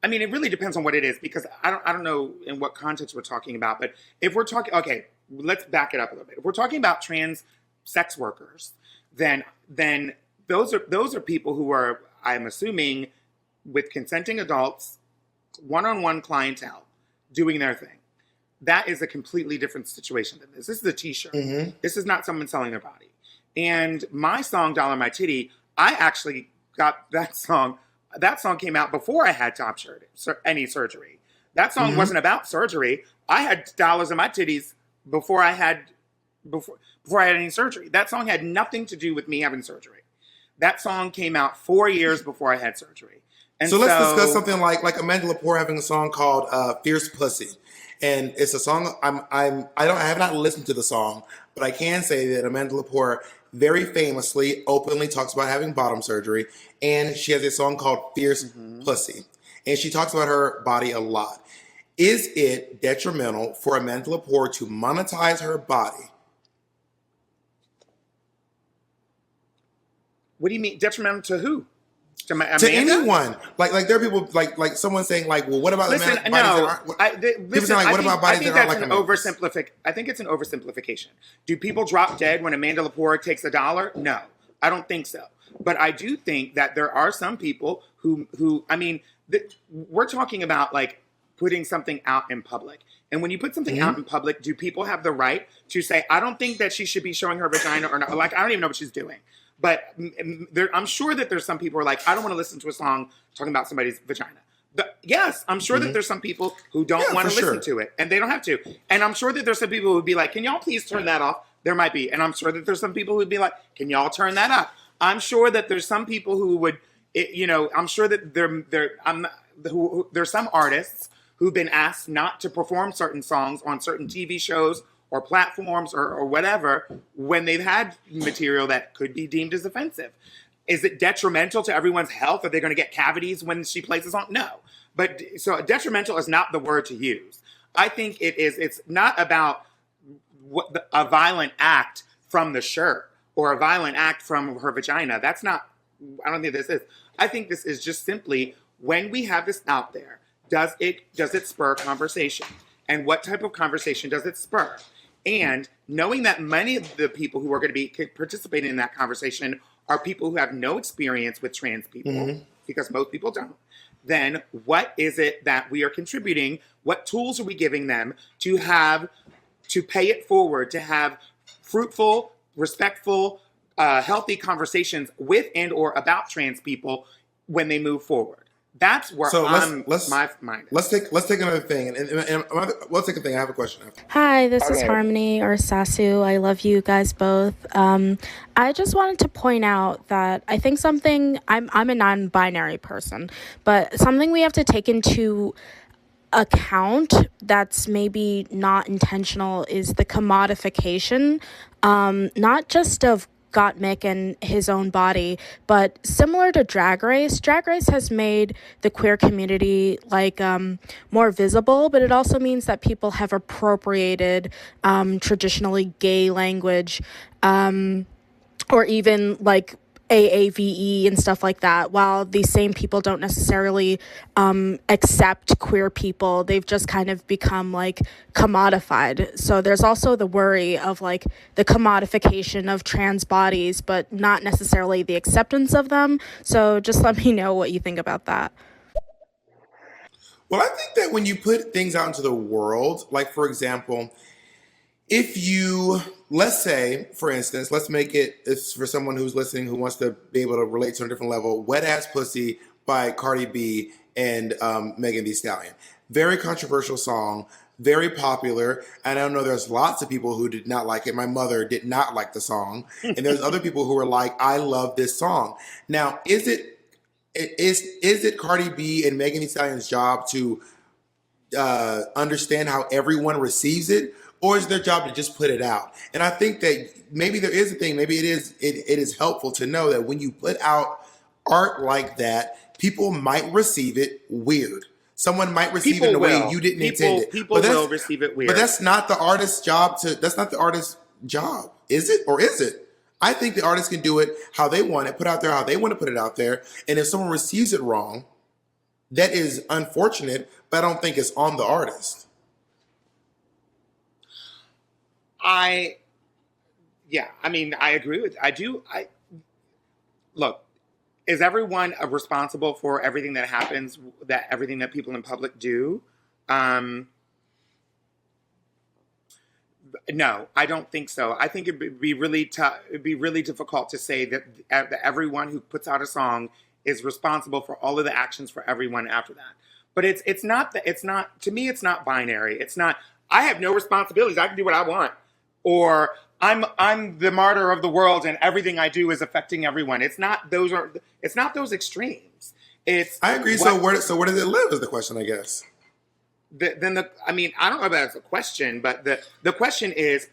I mean, it really depends on what it is, because I don't know in what context we're talking about. But if we're talking, okay, let's back it up a little bit. If we're talking about trans sex workers, then those are people who are, I'm assuming, with consenting adults, one-on-one clientele, doing their thing. That is a completely different situation than this. This is a t-shirt. Mm-hmm. This is not someone selling their body. And my song, Dollar My Titty, I actually got that song. That song came out before I had any surgery. That song wasn't about surgery. I had dollars in my titties before I had any surgery. That song had nothing to do with me having surgery. That song came out 4 years before I had surgery. And so let's discuss something like Amanda Lepore having a song called "Fierce Pussy," and it's a song I have not listened to the song, but I can say that Amanda Lepore very famously, openly talks about having bottom surgery, and she has a song called "Fierce Pussy," and she talks about her body a lot. Is it detrimental for Amanda Lepore to monetize her body? What do you mean detrimental to who? To To anyone, like there are people like someone saying like, well, what about listen? the bodies No, that aren't? People saying like, what about bodies that aren't like Amanda's? I think it's an oversimplification. Do people drop dead when Amanda Lepore takes $1? No, I don't think so. But I do think that there are some people who I mean, we're talking about like putting something out in public. And when you put something out in public, do people have the right to say, I don't think that she should be showing her vagina or not? Like, I don't even know what she's doing. But I'm sure that there's some people who are like, I don't want to listen to a song talking about somebody's vagina. Yes, I'm sure that there's some people who don't want to listen to it, and they don't have to. And I'm sure that there's some people who would be like, can y'all please turn that off? There might be. And I'm sure that there's some people who would be like, can y'all turn that up? I'm sure that there's some people who would, I'm sure that there's some artists who've been asked not to perform certain songs on certain TV shows or platforms or whatever when they've had material that could be deemed as offensive. Is it detrimental to everyone's health? Are they going to get cavities when she plays a song? No. But so detrimental is not the word to use. I think it's not about a violent act from the shirt or a violent act from her vagina. That's not, I don't think this is. I think this is just simply when we have this out there, does it spur conversation? And what type of conversation does it spur? And knowing that many of the people who are going to be participating in that conversation are people who have no experience with trans people, because most people don't, then what is it that we are contributing? What tools are we giving them to pay it forward, to have fruitful, respectful, healthy conversations with and or about trans people when they move forward? That's where my mind is. Let's take another thing, and let's take a thing. I have a question. Hi, this is Harmony or Sasu. I love you guys both. I just wanted to point out that I think I'm a non-binary person, but something we have to take into account that's maybe not intentional is the commodification, not just of Gottmik and his own body, but similar to Drag Race has made the queer community more visible, but it also means that people have appropriated traditionally gay language, or even like AAVE and stuff like that, while these same people don't necessarily accept queer people. They've just kind of become like commodified. So there's also the worry of like the commodification of trans bodies, but not necessarily the acceptance of them. So just let me know what you think about that. Well, I think that when you put things out into the world, like for example, if you, let's say, for instance, let's make it's for someone who's listening who wants to be able to relate to a different level, Wet Ass Pussy by Cardi B and Megan Thee Stallion. Very controversial song, very popular. And I know there's lots of people who did not like it. My mother did not like the song. And there's other people who are like, I love this song. Now, is it Cardi B and Megan Thee Stallion's job to understand how everyone receives it? Or is their job to just put it out? And I think that maybe there is a thing. Maybe it is helpful to know that when you put out art like that, people might receive it weird. Someone might receive it in a way you didn't intend it. People will receive it weird. But that's not the artist's job that's not the artist's job. Is it? Or is it? I think the artist can do it how they want it, put out there how they want to put it out there. And if someone receives it wrong, that is unfortunate, but I don't think it's on the artist. I agree with. Look, is everyone responsible for everything that happens? Everything that people in public do? No, I don't think so. I think it'd be really tough. It'd be really difficult to say that everyone who puts out a song is responsible for all of the actions for everyone after that. But it's not. To me, it's not binary. It's not. I have no responsibilities. I can do what I want. Or I'm the martyr of the world and everything I do is affecting everyone. It's not those extremes. I agree. So where does it live is the question, I guess. I don't know about it's a question, but the question is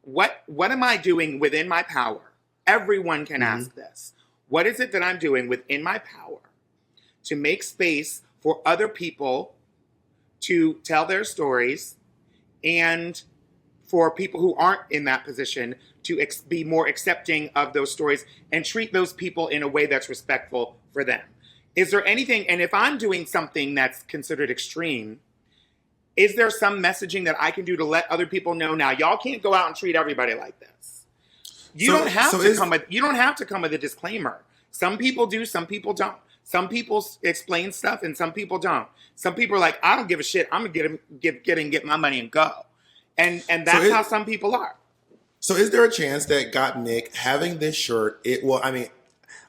what am I doing within my power? Everyone can ask this. What is it that I'm doing within my power to make space for other people to tell their stories and for people who aren't in that position to be more accepting of those stories and treat those people in a way that's respectful for them. Is there anything, and if I'm doing something that's considered extreme, is there some messaging that I can do to let other people know, now y'all can't go out and treat everybody like this? You don't have to come with a disclaimer. Some people do, some people don't. Some people explain stuff and some people don't. Some people are like, I don't give a shit. I'm gonna get my money and go. And that's how some people are. So is there a chance that Gottmik having this shirt,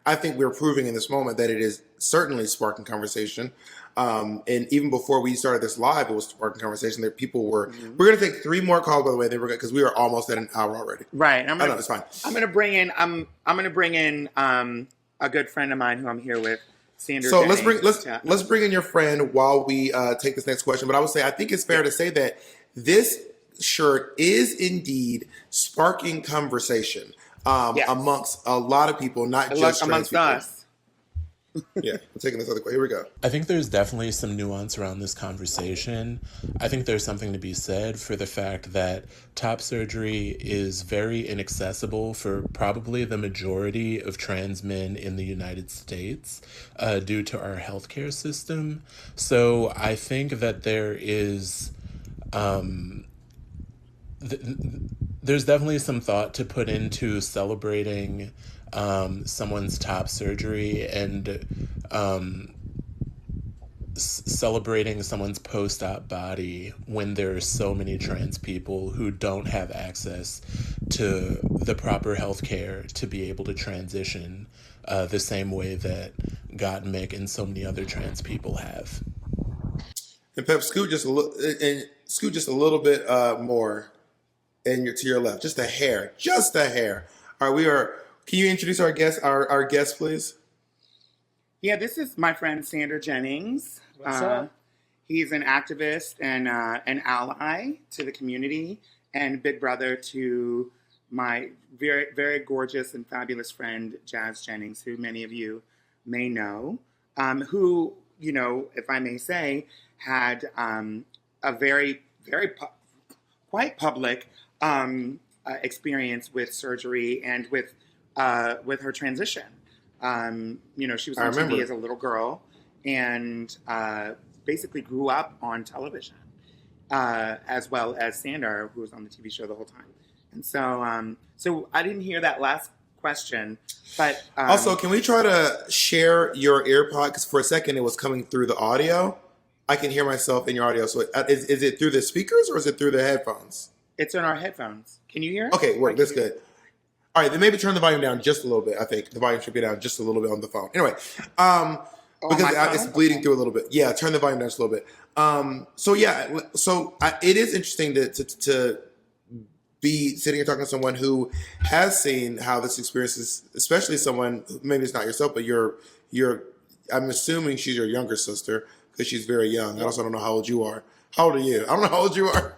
I think we're proving in this moment that it is certainly sparking conversation. And even before we started this live, it was sparking conversation that people were. We're going to take 3 more calls, by the way. Because we are almost at an hour already. Right. It's fine. I'm going to bring in. I'm going to bring in a good friend of mine who I'm here with, Sandra. So Jennings. let's bring in your friend while we take this next question. But I would say I think it's fair to say that this shirt is indeed sparking conversation amongst a lot of people, not just amongst people. us. Yeah, I'm taking this other question. Here we go. I think there's definitely some nuance around this conversation. I think there's something to be said for the fact that top surgery is very inaccessible for probably the majority of trans men in the United States due to our healthcare system. So I think that there is... there's definitely some thought to put into celebrating someone's top surgery and celebrating someone's post-op body when there are so many trans people who don't have access to the proper health care to be able to transition the same way that Gottmik and so many other trans people have. And Pep, scoot just a little bit more, and you're to your left, just a hair. All right, Can you introduce our guest, please? Yeah, this is my friend Sandra Jennings. What's up? He's an activist and an ally to the community and big brother to my very, very gorgeous and fabulous friend, Jazz Jennings, who many of you may know, who, if I may say, had a very, very quite public experience with surgery and with her transition. She was on TV as a little girl and basically grew up on television, as well as Sandra, who was on the TV show the whole time. And so I didn't hear that last question, but also, can we try to share your earpod? Because for a second it was coming through the audio. I can hear myself in your audio. So is it through the speakers or is it through the headphones? It's in our headphones. Can you hear? Okay, work. That's good. All right, then maybe turn the volume down just a little bit. I think the volume should be down just a little bit on the phone. Anyway, because it's bleeding through a little bit. Yeah, turn the volume down just a little bit. It is interesting to be sitting here talking to someone who has seen how this experience is, especially someone, maybe it's not yourself, but I'm assuming she's your younger sister because she's very young. I also don't know how old you are. How old are you? I don't know how old you are.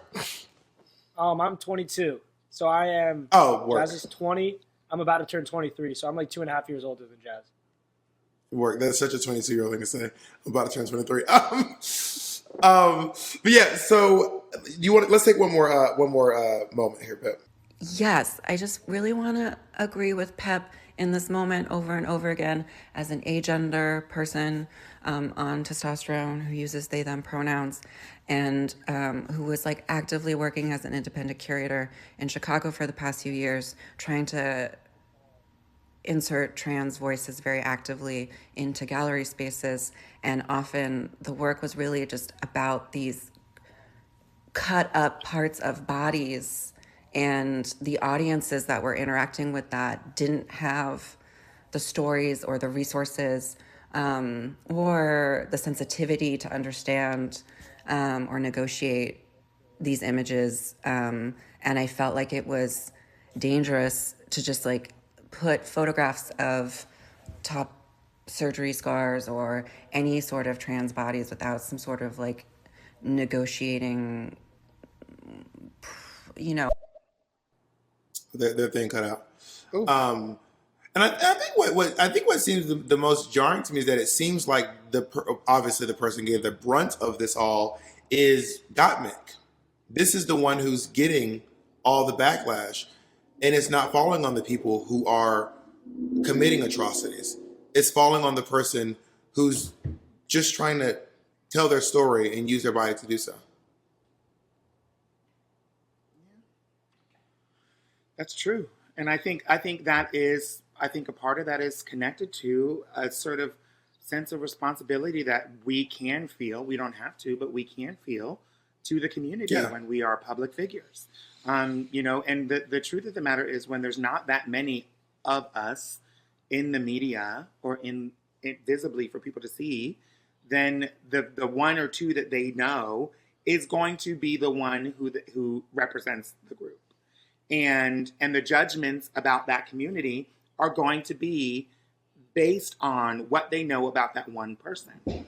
I'm 22. So I am. Jazz is 20. I'm about to turn 23. So I'm like 2.5 years older than Jazz. Work. That's such a 22-year-old thing to say. I'm about to turn 23. But yeah. So let's take one more moment here, Pep. Yes, I just really want to agree with Pep in this moment over and over again as an agender person on testosterone who uses they them pronouns and who was like actively working as an independent curator in Chicago for the past few years, trying to insert trans voices very actively into gallery spaces. And often the work was really just about these cut up parts of bodies, and the audiences that were interacting with that didn't have the stories or the resources or the sensitivity to understand or negotiate these images. And I felt like it was dangerous to just like put photographs of top surgery scars or any sort of trans bodies without some sort of like negotiating, Their thing cut out. And I think what seems the most jarring to me is that it seems like obviously the person who gave the brunt of this all is Gottmik. This is the one who's getting all the backlash. And it's not falling on the people who are committing atrocities. It's falling on the person who's just trying to tell their story and use their body to do so. That's true. And I think that is, I think a part of that is connected to a sort of sense of responsibility that we can feel. We don't have to, but we can feel to the community when we are public figures. You know, and the truth of the matter is, when there's not that many of us in the media or in visibly for people to see, then the one or two that they know is going to be the one who represents the group. And the judgments about that community are going to be based on what they know about that one person.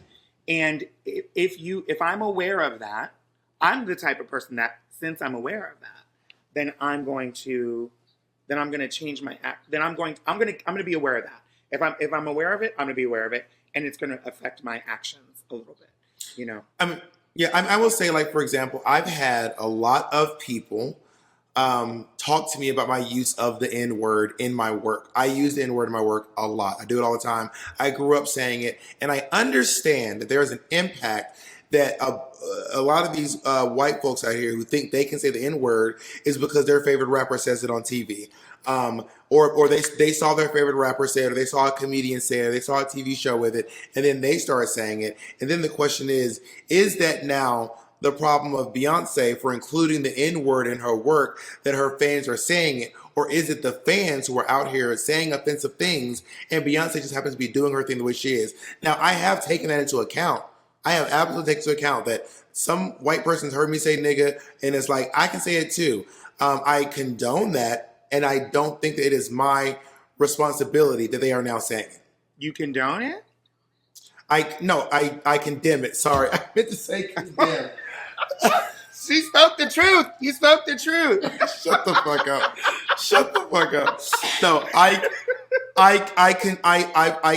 And if I'm aware of that, I'm the type of person that, since I'm aware of that, then I'm going to change my act. Then I'm going to be aware of that. If I'm aware of it, I'm going to be aware of it, and it's going to affect my actions a little bit. You know. I will say, like, for example, I've had a lot of people talk to me about my use of the N-word in my work. I use the N-word in my work a lot. I do it all the time. I grew up saying it, and I understand that there's an impact that a lot of these white folks out here who think they can say the N-word is because their favorite rapper says it on TV. Or they saw their favorite rapper say it, or they saw a comedian say it, or they saw a TV show with it, and then they started saying it. And then the question is that now the problem of Beyonce for including the N-word in her work, that her fans are saying it? Or is it the fans who are out here saying offensive things and Beyonce just happens to be doing her thing the way she is? Now, I have taken that into account. I have absolutely taken into account that some white person's heard me say nigga, and it's like, I can say it too. I condone that, and I don't think that it is my responsibility that they are now saying it. You condone it? I condemn it. Sorry, I meant to say condemn. She spoke the truth. You spoke the truth. Shut the fuck up. Shut the fuck up. No, I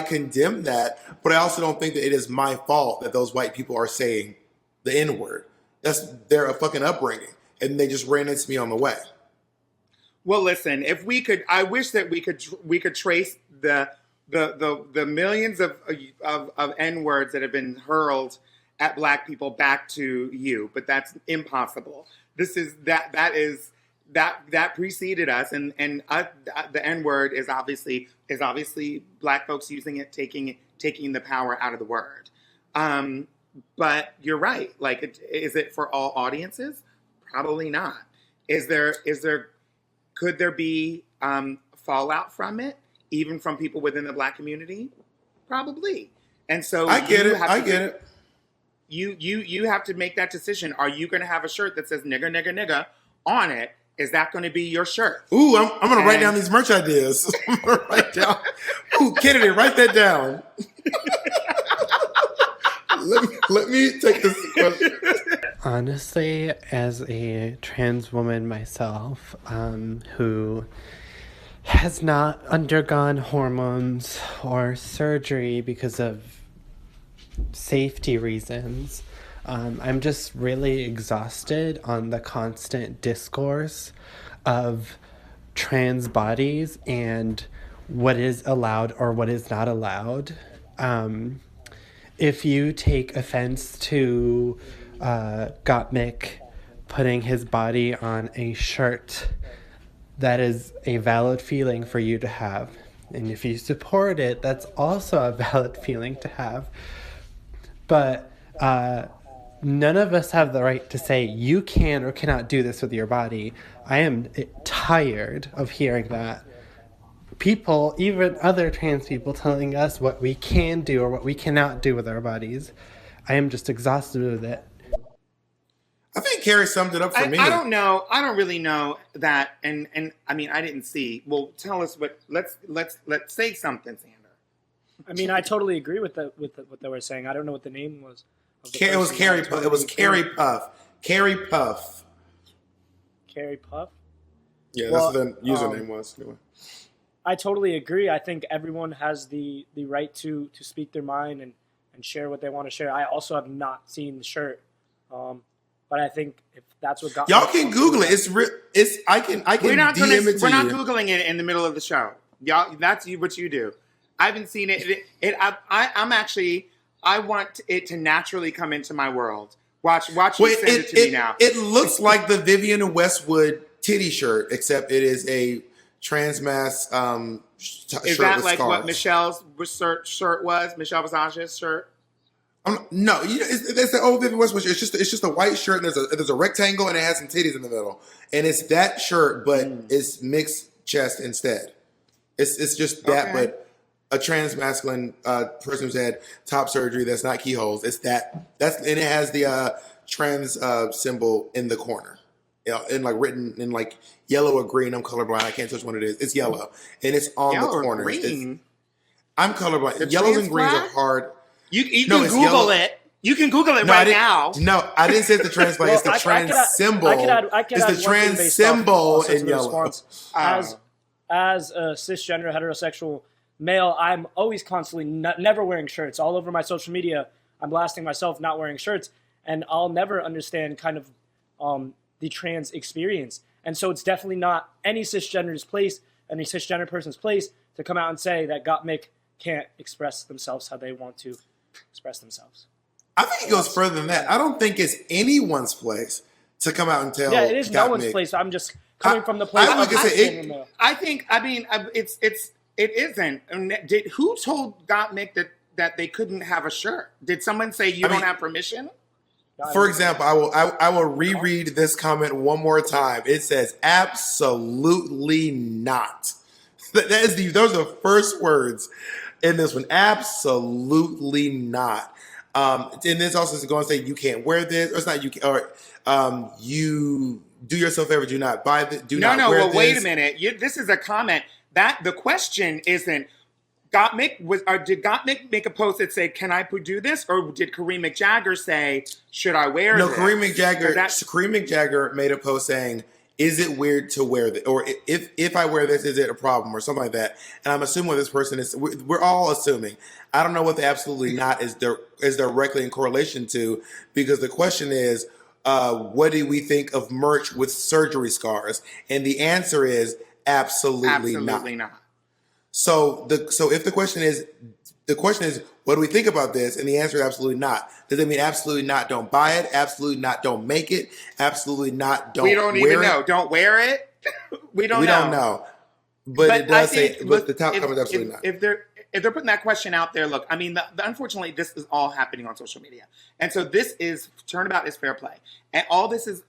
condemn that, but I also don't think that it is my fault that those white people are saying the N-word. That's their fucking upbringing, and they just ran into me on the way. Well, listen, if we could, I wish that we could trace the millions of N-words that have been hurled at Black people back to you, but that's impossible. This is that preceded us, and the N-word is obviously Black folks using it, taking the power out of the word. But you're right. Like, is it for all audiences? Probably not. Could there be fallout from it, even from people within the Black community? Probably. And so I get it. You have to make that decision. Are you going to have a shirt that says nigga, nigga, nigga on it? Is that going to be your shirt? Ooh, I'm going to write down these merch ideas. I'm going to write down. Ooh, Kennedy, write that down. let me take this question. Honestly, as a trans woman myself, who has not undergone hormones or surgery because of safety reasons, I'm just really exhausted on the constant discourse of trans bodies and what is allowed or what is not allowed. If you take offense to Gottmik putting his body on a shirt, that is a valid feeling for you to have. And if you support it, that's also a valid feeling to have. But none of us have the right to say you can or cannot do this with your body. I am tired of hearing that. People, even other trans people, telling us what we can do or what we cannot do with our bodies. I am just exhausted with it. I think Carrie summed it up for me. I don't know. I don't really know that. And I mean, I didn't see. Well, tell us what. Let's say something, Sander. I mean, I totally agree with what they were saying. I don't know what the name was. It was Carrie. It was Carrie Puff. Carrie Puff. Carrie Puff. Yeah, that's what the username was. Anyway. I totally agree. I think everyone has the right to speak their mind and share what they want to share. I also have not seen the shirt. But I think if that's what got y'all can Google it. It's real. I can We're not DM it to we're not you. Googling it in the middle of the show. Y'all, that's what you do. I haven't seen it. I'm actually. I want it to naturally come into my world. Watch you send it to me now. It looks like the Vivienne Westwood titty shirt, except it is a trans mass shirt. Is that with like scars. what Michelle's shirt was? Michelle Visage's shirt? No, it's the old Vivienne Westwood shirt. It's just a white shirt, and there's a rectangle, and it has some titties in the middle, and it's that shirt, but it's mixed chest instead. It's just that, but a trans masculine person who's had top surgery that's not keyholes. It's and it has the trans symbol in the corner, and like written in like yellow or green. I'm colorblind. I can't touch what it is. It's yellow, and it's on Yellow the corner. Green. I'm colorblind. The Yellows and trans greens flag? are hard. You can Google it. You can Google it now. No, I didn't say it's the trans flag. It's the trans symbol. It's the trans symbol in yellow. As a cisgender heterosexual male, I'm always constantly never wearing shirts. All over my social media, I'm blasting myself not wearing shirts, and I'll never understand kind of the trans experience. And so it's definitely not any cisgender person's place to come out and say that Gottmik can't express themselves how they want to express themselves. I think it goes further than that. I don't think it's anyone's place to come out and tell. Yeah, it is no one's place. I'm just coming from the place. It isn't. Who told Gottmik that they couldn't have a shirt? Did someone say you don't have permission? For example, I will reread this comment one more time. It says absolutely not. Those are the first words in this one. Absolutely not. And this also is going to say you can't wear this, or it's not you can, or you do yourself a favor, do not buy this. Do not wear this. Wait a minute. This is a comment. That the question isn't Gottmik did Gottmik make a post that said, "Can I do this?" or did Kareem McJagger say, "Should I wear this?" No, Kareem McJagger made a post saying, "Is it weird to wear this?" Or if I wear this, is it a problem, or something like that. And I'm assuming what this person is. We're all assuming. I don't know what the absolutely not is directly in correlation to, because the question is, what do we think of merch with surgery scars? And the answer is absolutely not. So if the question is, what do we think about this? And the answer is absolutely not. Does it mean absolutely not don't buy it? Absolutely not don't make it? Absolutely not don't wear it? We don't even know. Don't wear it? We don't know. But it does say, but the top comment is absolutely not. If they're putting that question out there, look, I mean, unfortunately, this is all happening on social media. And so turnabout is fair play. And all this is,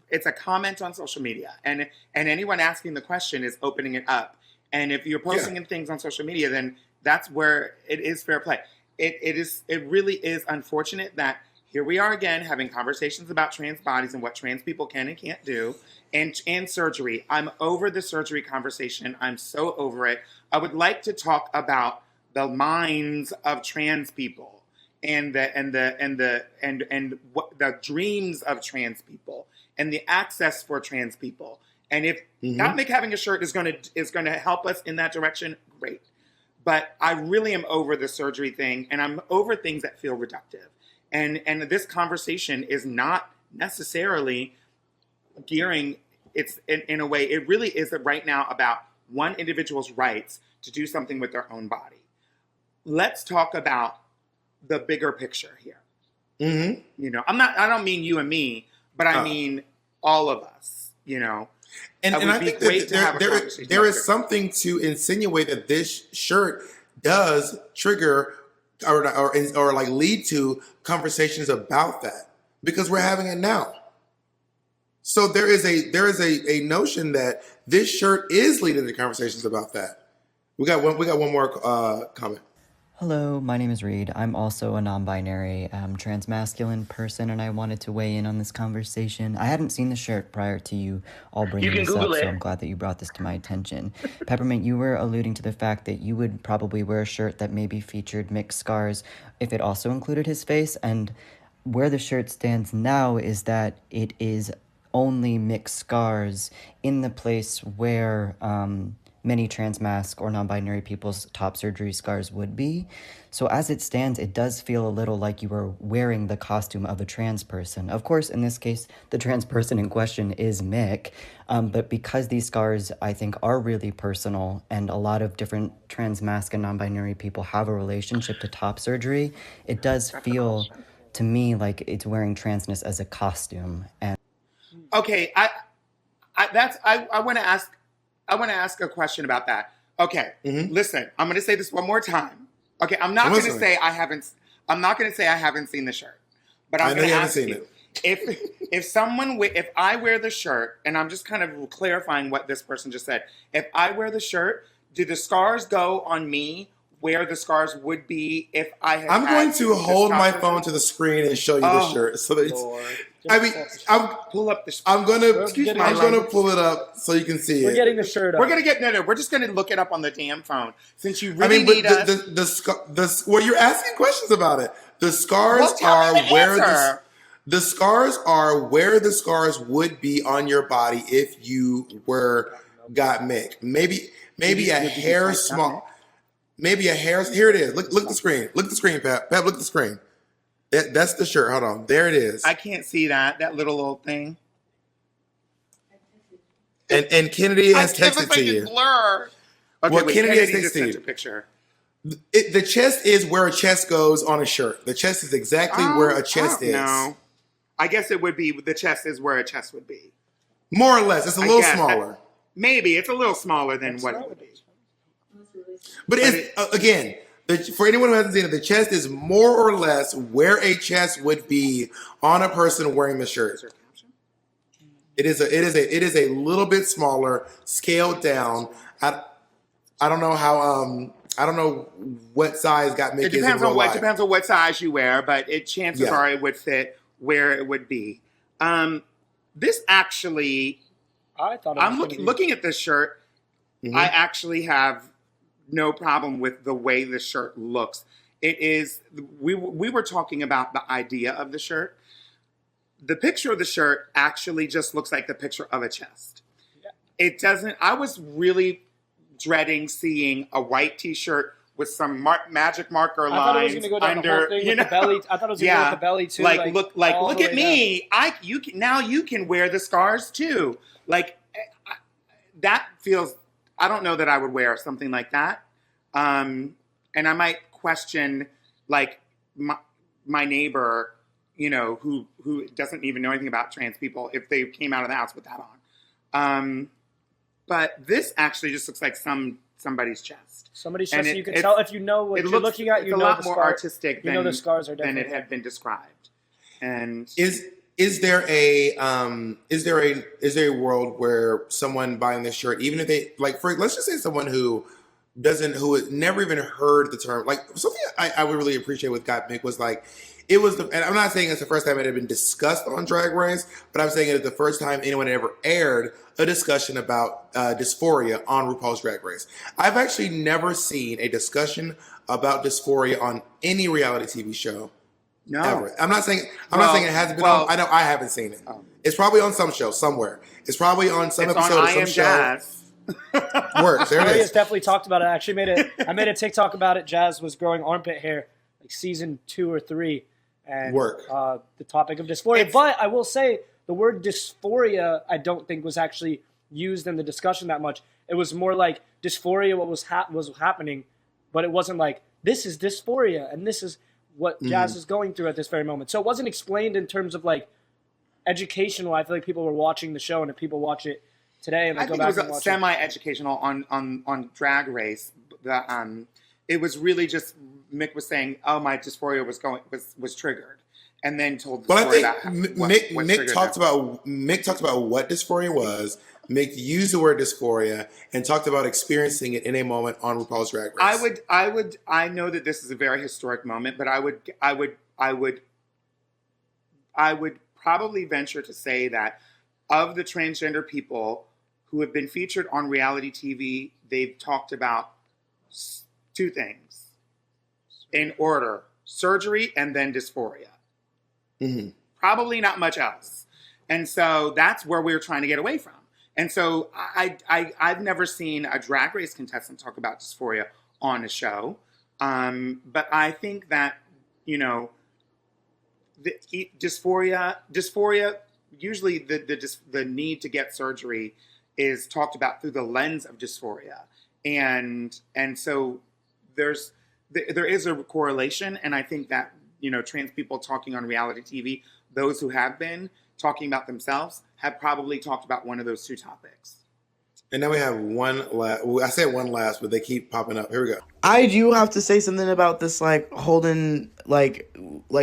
it's a comment on social media. And anyone asking the question is opening it up. And if you're posting things on social media, then that's where it is fair play. It really is unfortunate that here we are again having conversations about trans bodies and what trans people can and can't do, and surgery. I'm over the surgery conversation. I'm so over it. I would like to talk about the minds of trans people and the dreams of trans people and the access for trans people. And if Gottmik having a shirt is going to help us in that direction, great. But I really am over the surgery thing, and I'm over things that feel reductive. And this conversation is not necessarily gearing. It's in a way, it really is right now about one individual's rights to do something with their own body. Let's talk about the bigger picture here. Mm-hmm. You know, I don't mean you and me, but I mean all of us. You know. And I think that there is something to insinuate that this shirt does trigger or like lead to conversations about that, because we're having it now. So there is a notion that this shirt is leading to conversations about that. We got one more comment. Hello, my name is Reed. I'm also a non-binary transmasculine person, and I wanted to weigh in on this conversation. I hadn't seen the shirt prior to you all bringing this up, so I'm glad that you brought this to my attention. Peppermint, you were alluding to the fact that you would probably wear a shirt that maybe featured mixed scars if it also included his face, and where the shirt stands now is that it is only mixed scars in the place where many trans mask or non-binary people's top surgery scars would be. So as it stands, it does feel a little like you are wearing the costume of a trans person. Of course, in this case, the trans person in question is Mick, but because these scars, I think, are really personal, and a lot of different trans mask and non-binary people have a relationship to top surgery, it does feel to me like it's wearing transness as a costume. And Okay, I want to ask a question about that. Okay, listen, I'm going to say this one more time. Okay, I'm not going to say I haven't. I'm not going to say I haven't seen the shirt, but I'm going to ask you if I wear the shirt, and I'm just kind of clarifying what this person just said. If I wear the shirt, do the scars go on me where the scars would be if I had? I'm going to hold my phone to the screen and show you the shirt, so that I'm pull up the. I'm gonna pull it up so you can see it. We're getting the shirt up. We're gonna get no. We're just gonna look it up on the damn phone since you really need us. Well, you're asking questions about it. The scars are where the scars are where the scars would be on your body if you got Mick. Maybe a hair small. Maybe a hair. Here it is. Look at the screen. Look at the screen, Pep. Pep, look at the screen. That's the shirt. Hold on. There it is. I can't see that little thing. And Kennedy has texted to you. Blur. Okay, Well, Kennedy has just texted sent you. a picture. The chest is where a chest goes on a shirt. The chest is exactly where a chest is. No, I guess it would be. The chest is where a chest would be. More or less. It's a little smaller. Maybe it's a little smaller than what it would be. But again, for anyone who hasn't seen it, the chest is more or less where a chest would be on a person wearing the shirt. It is a little bit smaller, scaled down. I don't know how I don't know what size got Mickey. It depends on what size you wear, but chances are it would fit where it would be. This actually, I'm looking at this shirt. I actually have no problem with the way the shirt looks. It is, we were talking about the idea of the shirt. The picture of the shirt actually just looks like the picture of a chest. Yeah. It doesn't, I was really dreading seeing a white t-shirt with some magic marker lines. I thought it was going to go down the whole thing with the belly. I thought it was going to go with the belly too. Look at me. Now you can wear the scars too. That feels, I don't know that I would wear something like that. And I might question my neighbor, who doesn't even know anything about trans people if they came out of the house with that on. But this actually just looks like somebody's chest. Somebody's chest. You can tell if you know what you're looking at. It's a lot more artistic than the scars are than it had been described. And is there a world where someone buying this shirt, even if they let's just say someone who had never even heard the term, something I would really appreciate with Got Mick was and I'm not saying it's the first time it had been discussed on Drag Race, but I'm saying it's the first time anyone had ever aired a discussion about dysphoria on RuPaul's Drag Race. I've actually never seen a discussion about dysphoria on any reality TV show. No. Ever. I'm not saying it hasn't been on. I know I haven't seen it. It's probably on some show somewhere. It's probably on some episode of some show. Jazz. Works. There it is. Definitely talked about it. I actually I made a TikTok about it. Jazz was growing armpit hair, season 2 or 3. And the topic of dysphoria. But I will say the word dysphoria I don't think was actually used in the discussion that much. It was more like dysphoria, what was happening, but it wasn't like, this is dysphoria and this is what Jazz is going through at this very moment. So it wasn't explained in terms of educational. I feel like people were watching the show, and if people watch it today and I think it was semi-educational on Drag Race. It was really just Mick was saying, "Oh, my dysphoria was triggered," and then told the story about Mick talked about what dysphoria was. Mick used the word dysphoria and talked about experiencing it in a moment on RuPaul's Drag Race. I know that this is a very historic moment, but I would probably venture to say that of the transgender people who have been featured on reality TV, they've talked about 2 things in order: surgery and then dysphoria. Probably not much else. And so that's where we're trying to get away from. And so I've never seen a Drag Race contestant talk about dysphoria on a show. But I think that, you know, dysphoria, usually the need to get surgery is talked about through the lens of dysphoria. And so there is a correlation. And I think that, you know, trans people talking on reality TV, those who have been talking about themselves, have probably talked about one of those two topics. And then we have one last. I said one last, but they keep popping up. Here we go. I do have to say something about this, like holding, like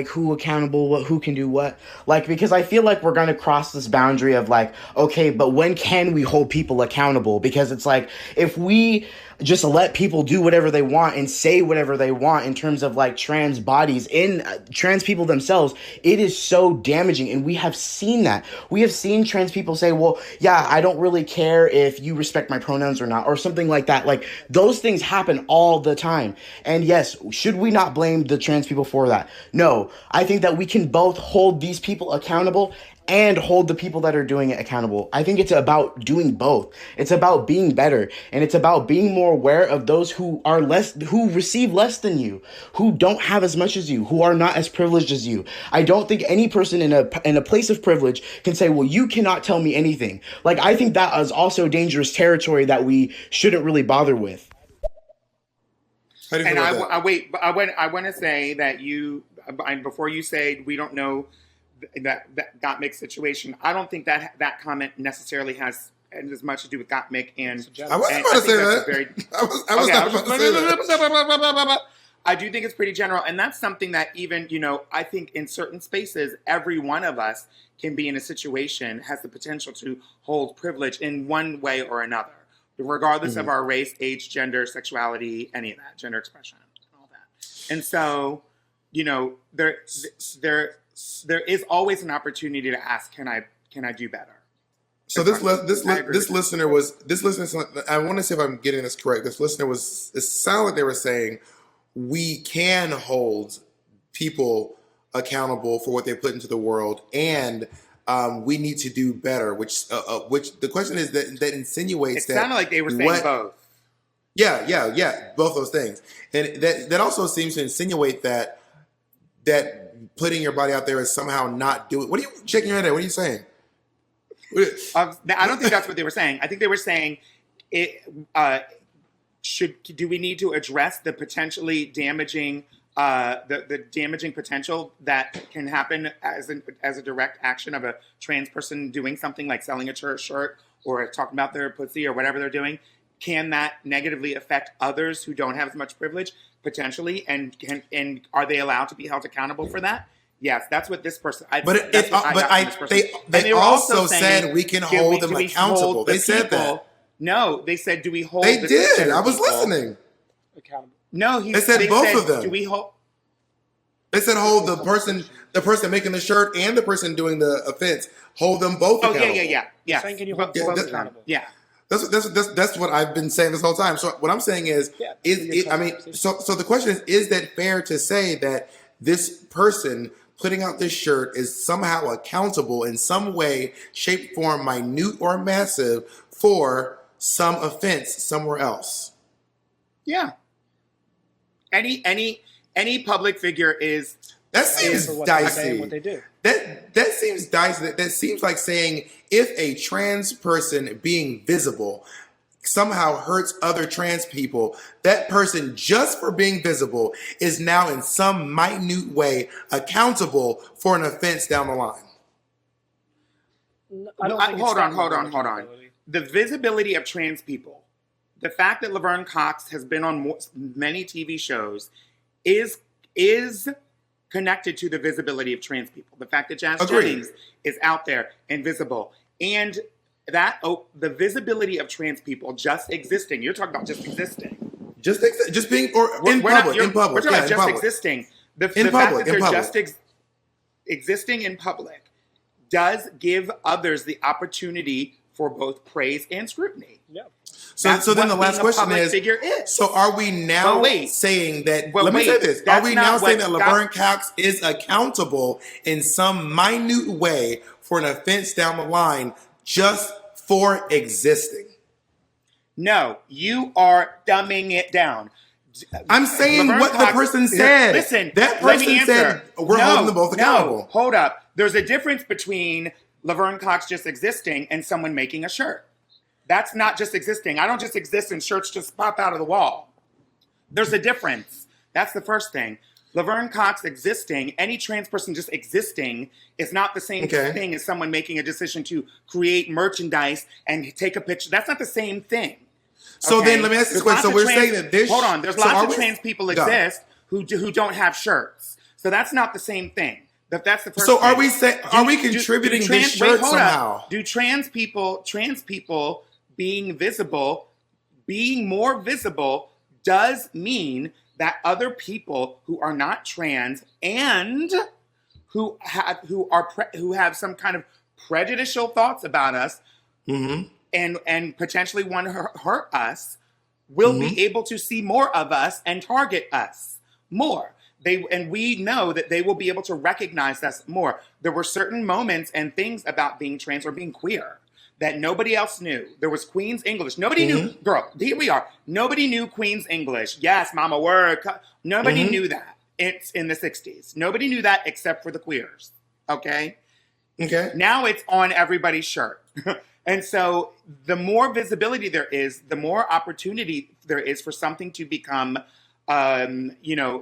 who accountable, who can do what, like, because I feel like we're gonna cross this boundary of like, okay, but when can we hold people accountable? Because it's like, if we just let people do whatever they want and say whatever they want in terms of like trans bodies, in trans people themselves, it is so damaging. And we have seen that. We have seen trans people say, well, yeah, I don't really care if you respect my pronouns or not, or something like that. Like, those things happen all the time. And yes, should we not blame the trans people for that? No, I think that we can both hold these people accountable and hold the people that are doing it accountable. I think it's about doing both. It's about being better, and it's about being more aware of those who are less, who receive less than you, who don't have as much as you, who are not as privileged as you. I don't think any person in a place of privilege can say, well, you cannot tell me anything. Like, I think that is also dangerous territory that we shouldn't really bother with. And I want to say that before you say we don't know that Gottmik situation, I don't think that comment necessarily has as much to do with Gottmik. And I wasn't about to say that. I was not about to say that. I do think it's pretty general, and that's something that even, you know, I think in certain spaces, every one of us can be in a situation, has the potential to hold privilege in one way or another, regardless of our race, age, gender, sexuality, any of that, gender expression, and all that. And so, you know, there is always an opportunity to ask, can I do better? So this listener, I want to see if I'm getting this correct. This listener it sounded like they were saying, we can hold people accountable for what they put into the world, and we need to do better. Which the question is that insinuates that it sounded like they were saying both. Yeah, both those things, and that also seems to insinuate that putting your body out there is somehow not doing. What are you shaking your head at? What are you saying? I don't think that's what they were saying. I think they were saying do we need to address the potentially damaging the damaging potential that can happen as a direct action of a trans person doing something like selling a shirt or talking about their pussy or whatever they're doing? Can that negatively affect others who don't have as much privilege potentially? And are they allowed to be held accountable for that? Yes, that's what this person. They also said we can hold them accountable. They said that. No, they said, do we hold? They did. I was listening. Accountable. No, they said both of them. Do we hold? They said hold the person making the shirt and the person doing the offense. Hold them both accountable. Yeah. Saying, can you hold both accountable? Yeah. That's what I've been saying this whole time. So what I'm saying is so the question is that fair to say that this person putting out this shirt is somehow accountable in some way, shape, form, minute or massive, for some offense somewhere else? Yeah. Any public figure is. That seems dicey. What they do. That seems dicey. That seems like saying if a trans person being visible somehow hurts other trans people, that person, just for being visible, is now in some minute way accountable for an offense down the line. Hold on. The visibility of trans people, the fact that Laverne Cox has been on many TV shows, is connected to the visibility of trans people. The fact that Jazz Jennings is out there and visible, and that the visibility of trans people just existing. You're talking about just existing. Just being in public. We're talking about just existing. The fact that they're just existing in public does give others the opportunity for both praise and scrutiny. Yeah. So then the last question is, so are we now saying that, let me say this, are we now saying that Laverne Cox is accountable in some minute way for an offense down the line just for existing. No, you are dumbing it down. I'm saying Laverne what Cox, the person said. Listen, that let me person answer. said we're holding them both accountable. No, hold up. There's a difference between Laverne Cox just existing and someone making a shirt. That's not just existing. I don't just exist and shirts just pop out of the wall. There's a difference. That's the first thing. Laverne Cox existing, any trans person just existing, is not the same thing as someone making a decision to create merchandise and take a picture. That's not the same thing. So then let me ask this question. So we're saying that this... Hold on. There's lots of trans people exist who don't have shirts. So that's not the same thing. That's the first So thing. are we contributing this shirt somehow? Do trans people being visible, being more visible does mean that other people who are not trans and who have some kind of prejudicial thoughts about us and potentially want to hurt us will be able to see more of us and target us more. We know that they will be able to recognize us more. There were certain moments and things about being trans or being queer that nobody else knew. There was Queen's English. Nobody knew. Girl, here we are. Nobody knew Queen's English. Yes, mama, word. Nobody knew that. It's in the 60s. Nobody knew that except for the queers. Okay? Now it's on everybody's shirt. And so the more visibility there is, the more opportunity there is for something to become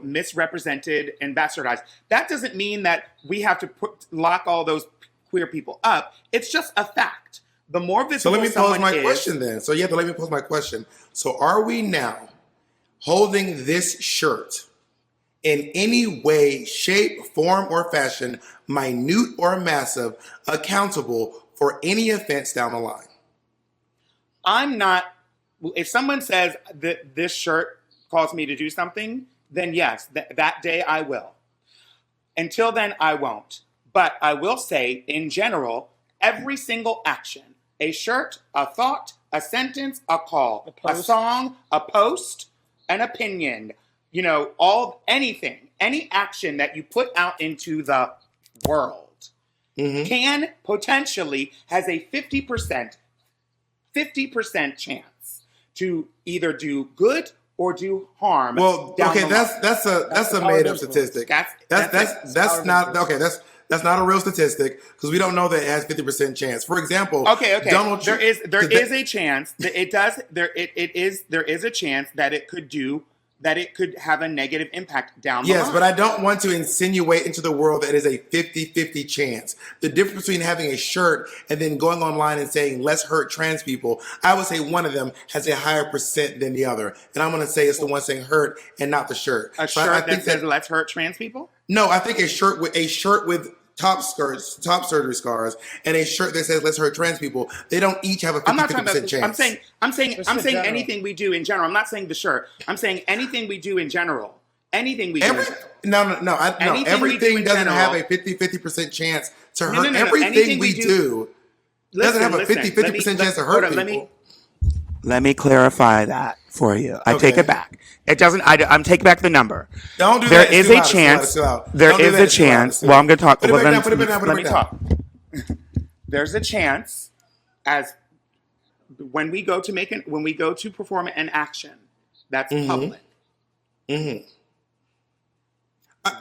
misrepresented and bastardized. That doesn't mean that we have to lock all those queer people up. It's just a fact. The more visible. So let me pose my question then. So you have to let me pose my question. So are we now holding this shirt in any way, shape, form, or fashion, minute or massive, accountable for any offense down the line? I'm not. If someone says that this shirt calls me to do something, then yes, that day I will. Until then, I won't. But I will say, in general, every single action, a shirt, a thought, a sentence, a call, a song, a post, an opinion, anything, any action that you put out into the world can potentially has a 50% chance to either do good or do harm. Well, okay, that's a made up statistic. That's not a real statistic because we don't know that it has 50% chance. For example, Donald Trump, there is a chance that it does. There is a chance that it could have a negative impact down the line. Yes, but I don't want to insinuate into the world that it is a 50-50 chance. The difference between having a shirt and then going online and saying, let's hurt trans people, I would say one of them has a higher percent than the other. And I'm going to say it's the one saying hurt and not the shirt. A shirt that says, let's hurt trans people? No, I think a shirt with top surgery scars, and a shirt that says "Let's hurt trans people." They don't each have a 50% chance. I'm saying anything we do in general. I'm not saying the shirt. I'm saying anything we do in general. Anything we do. No. Everything doesn't have a 50% chance to hurt. Everything we do doesn't have a 50% chance to hurt people. Let me clarify that for you. I take it back. It doesn't. I'm taking back the number. Don't do there that. Is a chance. There is a chance. Well, I'm going to talk. Let me talk. There's a chance, as when we go to perform an action that's public.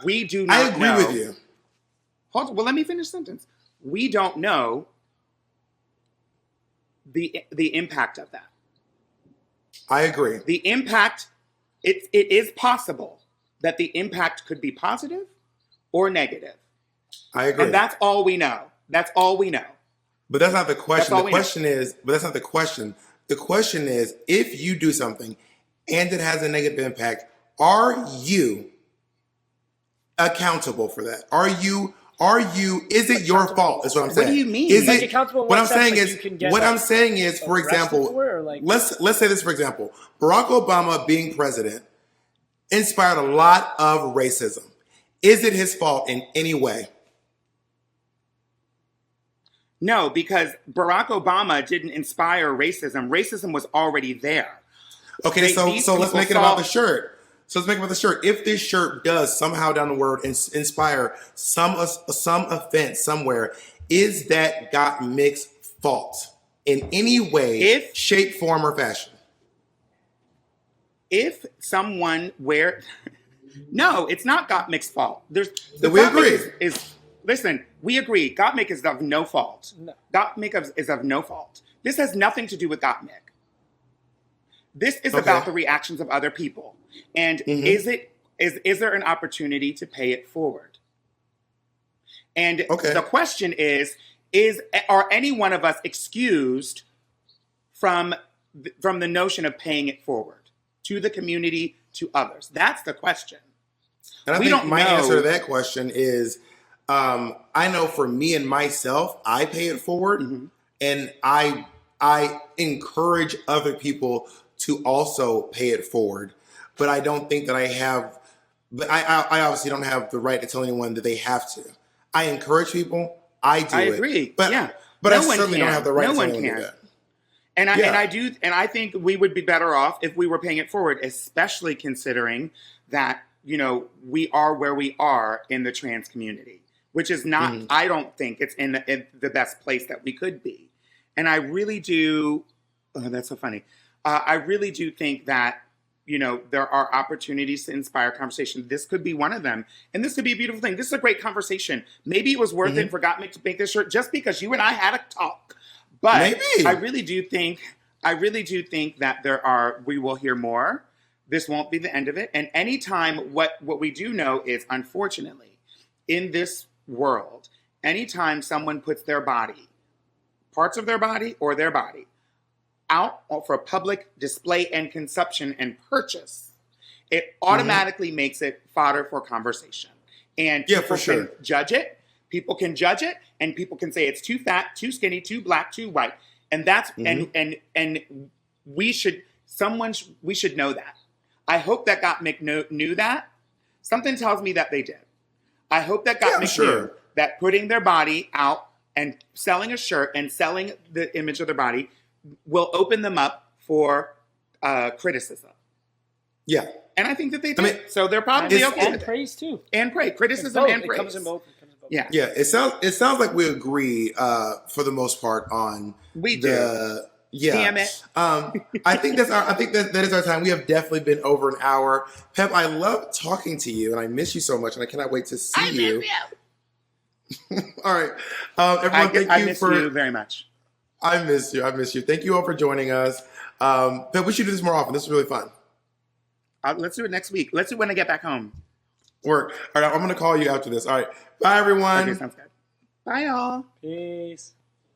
We do not. I agree with you. Hold on. Well, let me finish the sentence. We don't know the impact of that. I agree. The impact, it is possible that the impact could be positive or negative. I agree. And that's all we know. That's all we know. But that's not the question. The question is, but that's not the question. The question is, if you do something and it has a negative impact, are you accountable for that? Is it your fault? Is what I'm saying. What do you mean? Is it accountable? What I'm saying is, for example, let's say this, for example, Barack Obama being president inspired a lot of racism. Is it his fault in any way? No, because Barack Obama didn't inspire racism. Racism was already there. Okay, so let's make it about the shirt. So let's make it about the shirt. If this shirt does somehow down the road inspire some offense somewhere, is that Got Mixed fault? in any way, shape, form, or fashion. If someone no, it's not Gottmik's fault. We agree. Listen, we agree. Gottmik is of no fault. No. Gottmik is of no fault. This has nothing to do with Gottmik. This is about the reactions of other people. And is there an opportunity to pay it forward? And the question is are any one of us excused from the notion of paying it forward to the community, to others? That's the question. And I think my answer to that question is, I know for me and myself, I pay it forward, and I encourage other people to also pay it forward. But I don't think that I have. But I obviously don't have the right to tell anyone that they have to. I encourage people. I agree. But but I certainly don't have the right to tell anyone to do that. And I think we would be better off if we were paying it forward, especially considering that, we are where we are in the trans community, which is not, I don't think it's in the best place that we could be. And I really do, that's so funny. I really do think that, there are opportunities to inspire conversation. This could be one of them. And this could be a beautiful thing. This is a great conversation. Maybe it was worth it for Gottmik to make this shirt just because you and I had a talk. But maybe. I really do think that we will hear more. This won't be the end of it. And anytime, what we do know is, unfortunately, in this world, anytime someone puts their body, parts of their body or their body, out for public display and consumption and purchase, it automatically makes it fodder for conversation. And people can judge it. People can judge it, and people can say it's too fat, too skinny, too black, too white. And that's and we should know that. I hope that Gottmik knew that. Something tells me that they did. I hope that Gottmik knew that putting their body out and selling a shirt and selling the image of their body will open them up for criticism. Yeah. And I think that they did. So they're probably okay. And praise too. And praise. Criticism and praise. It comes in both. Yeah. Yeah. It sounds like we agree for the most part on yeah. Damn it. I think that is our time. We have definitely been over an hour. Pep, I love talking to you, and I miss you so much, and I cannot wait to see you. All right. Everyone, I miss you very much. I miss you. Thank you all for joining us. Pep, we should do this more often. This is really fun. Let's do it next week. Let's do it when I get back home. Work. All right, I'm going to call you after this. All right. Bye, everyone. Okay, sounds good. Bye, y'all. Peace.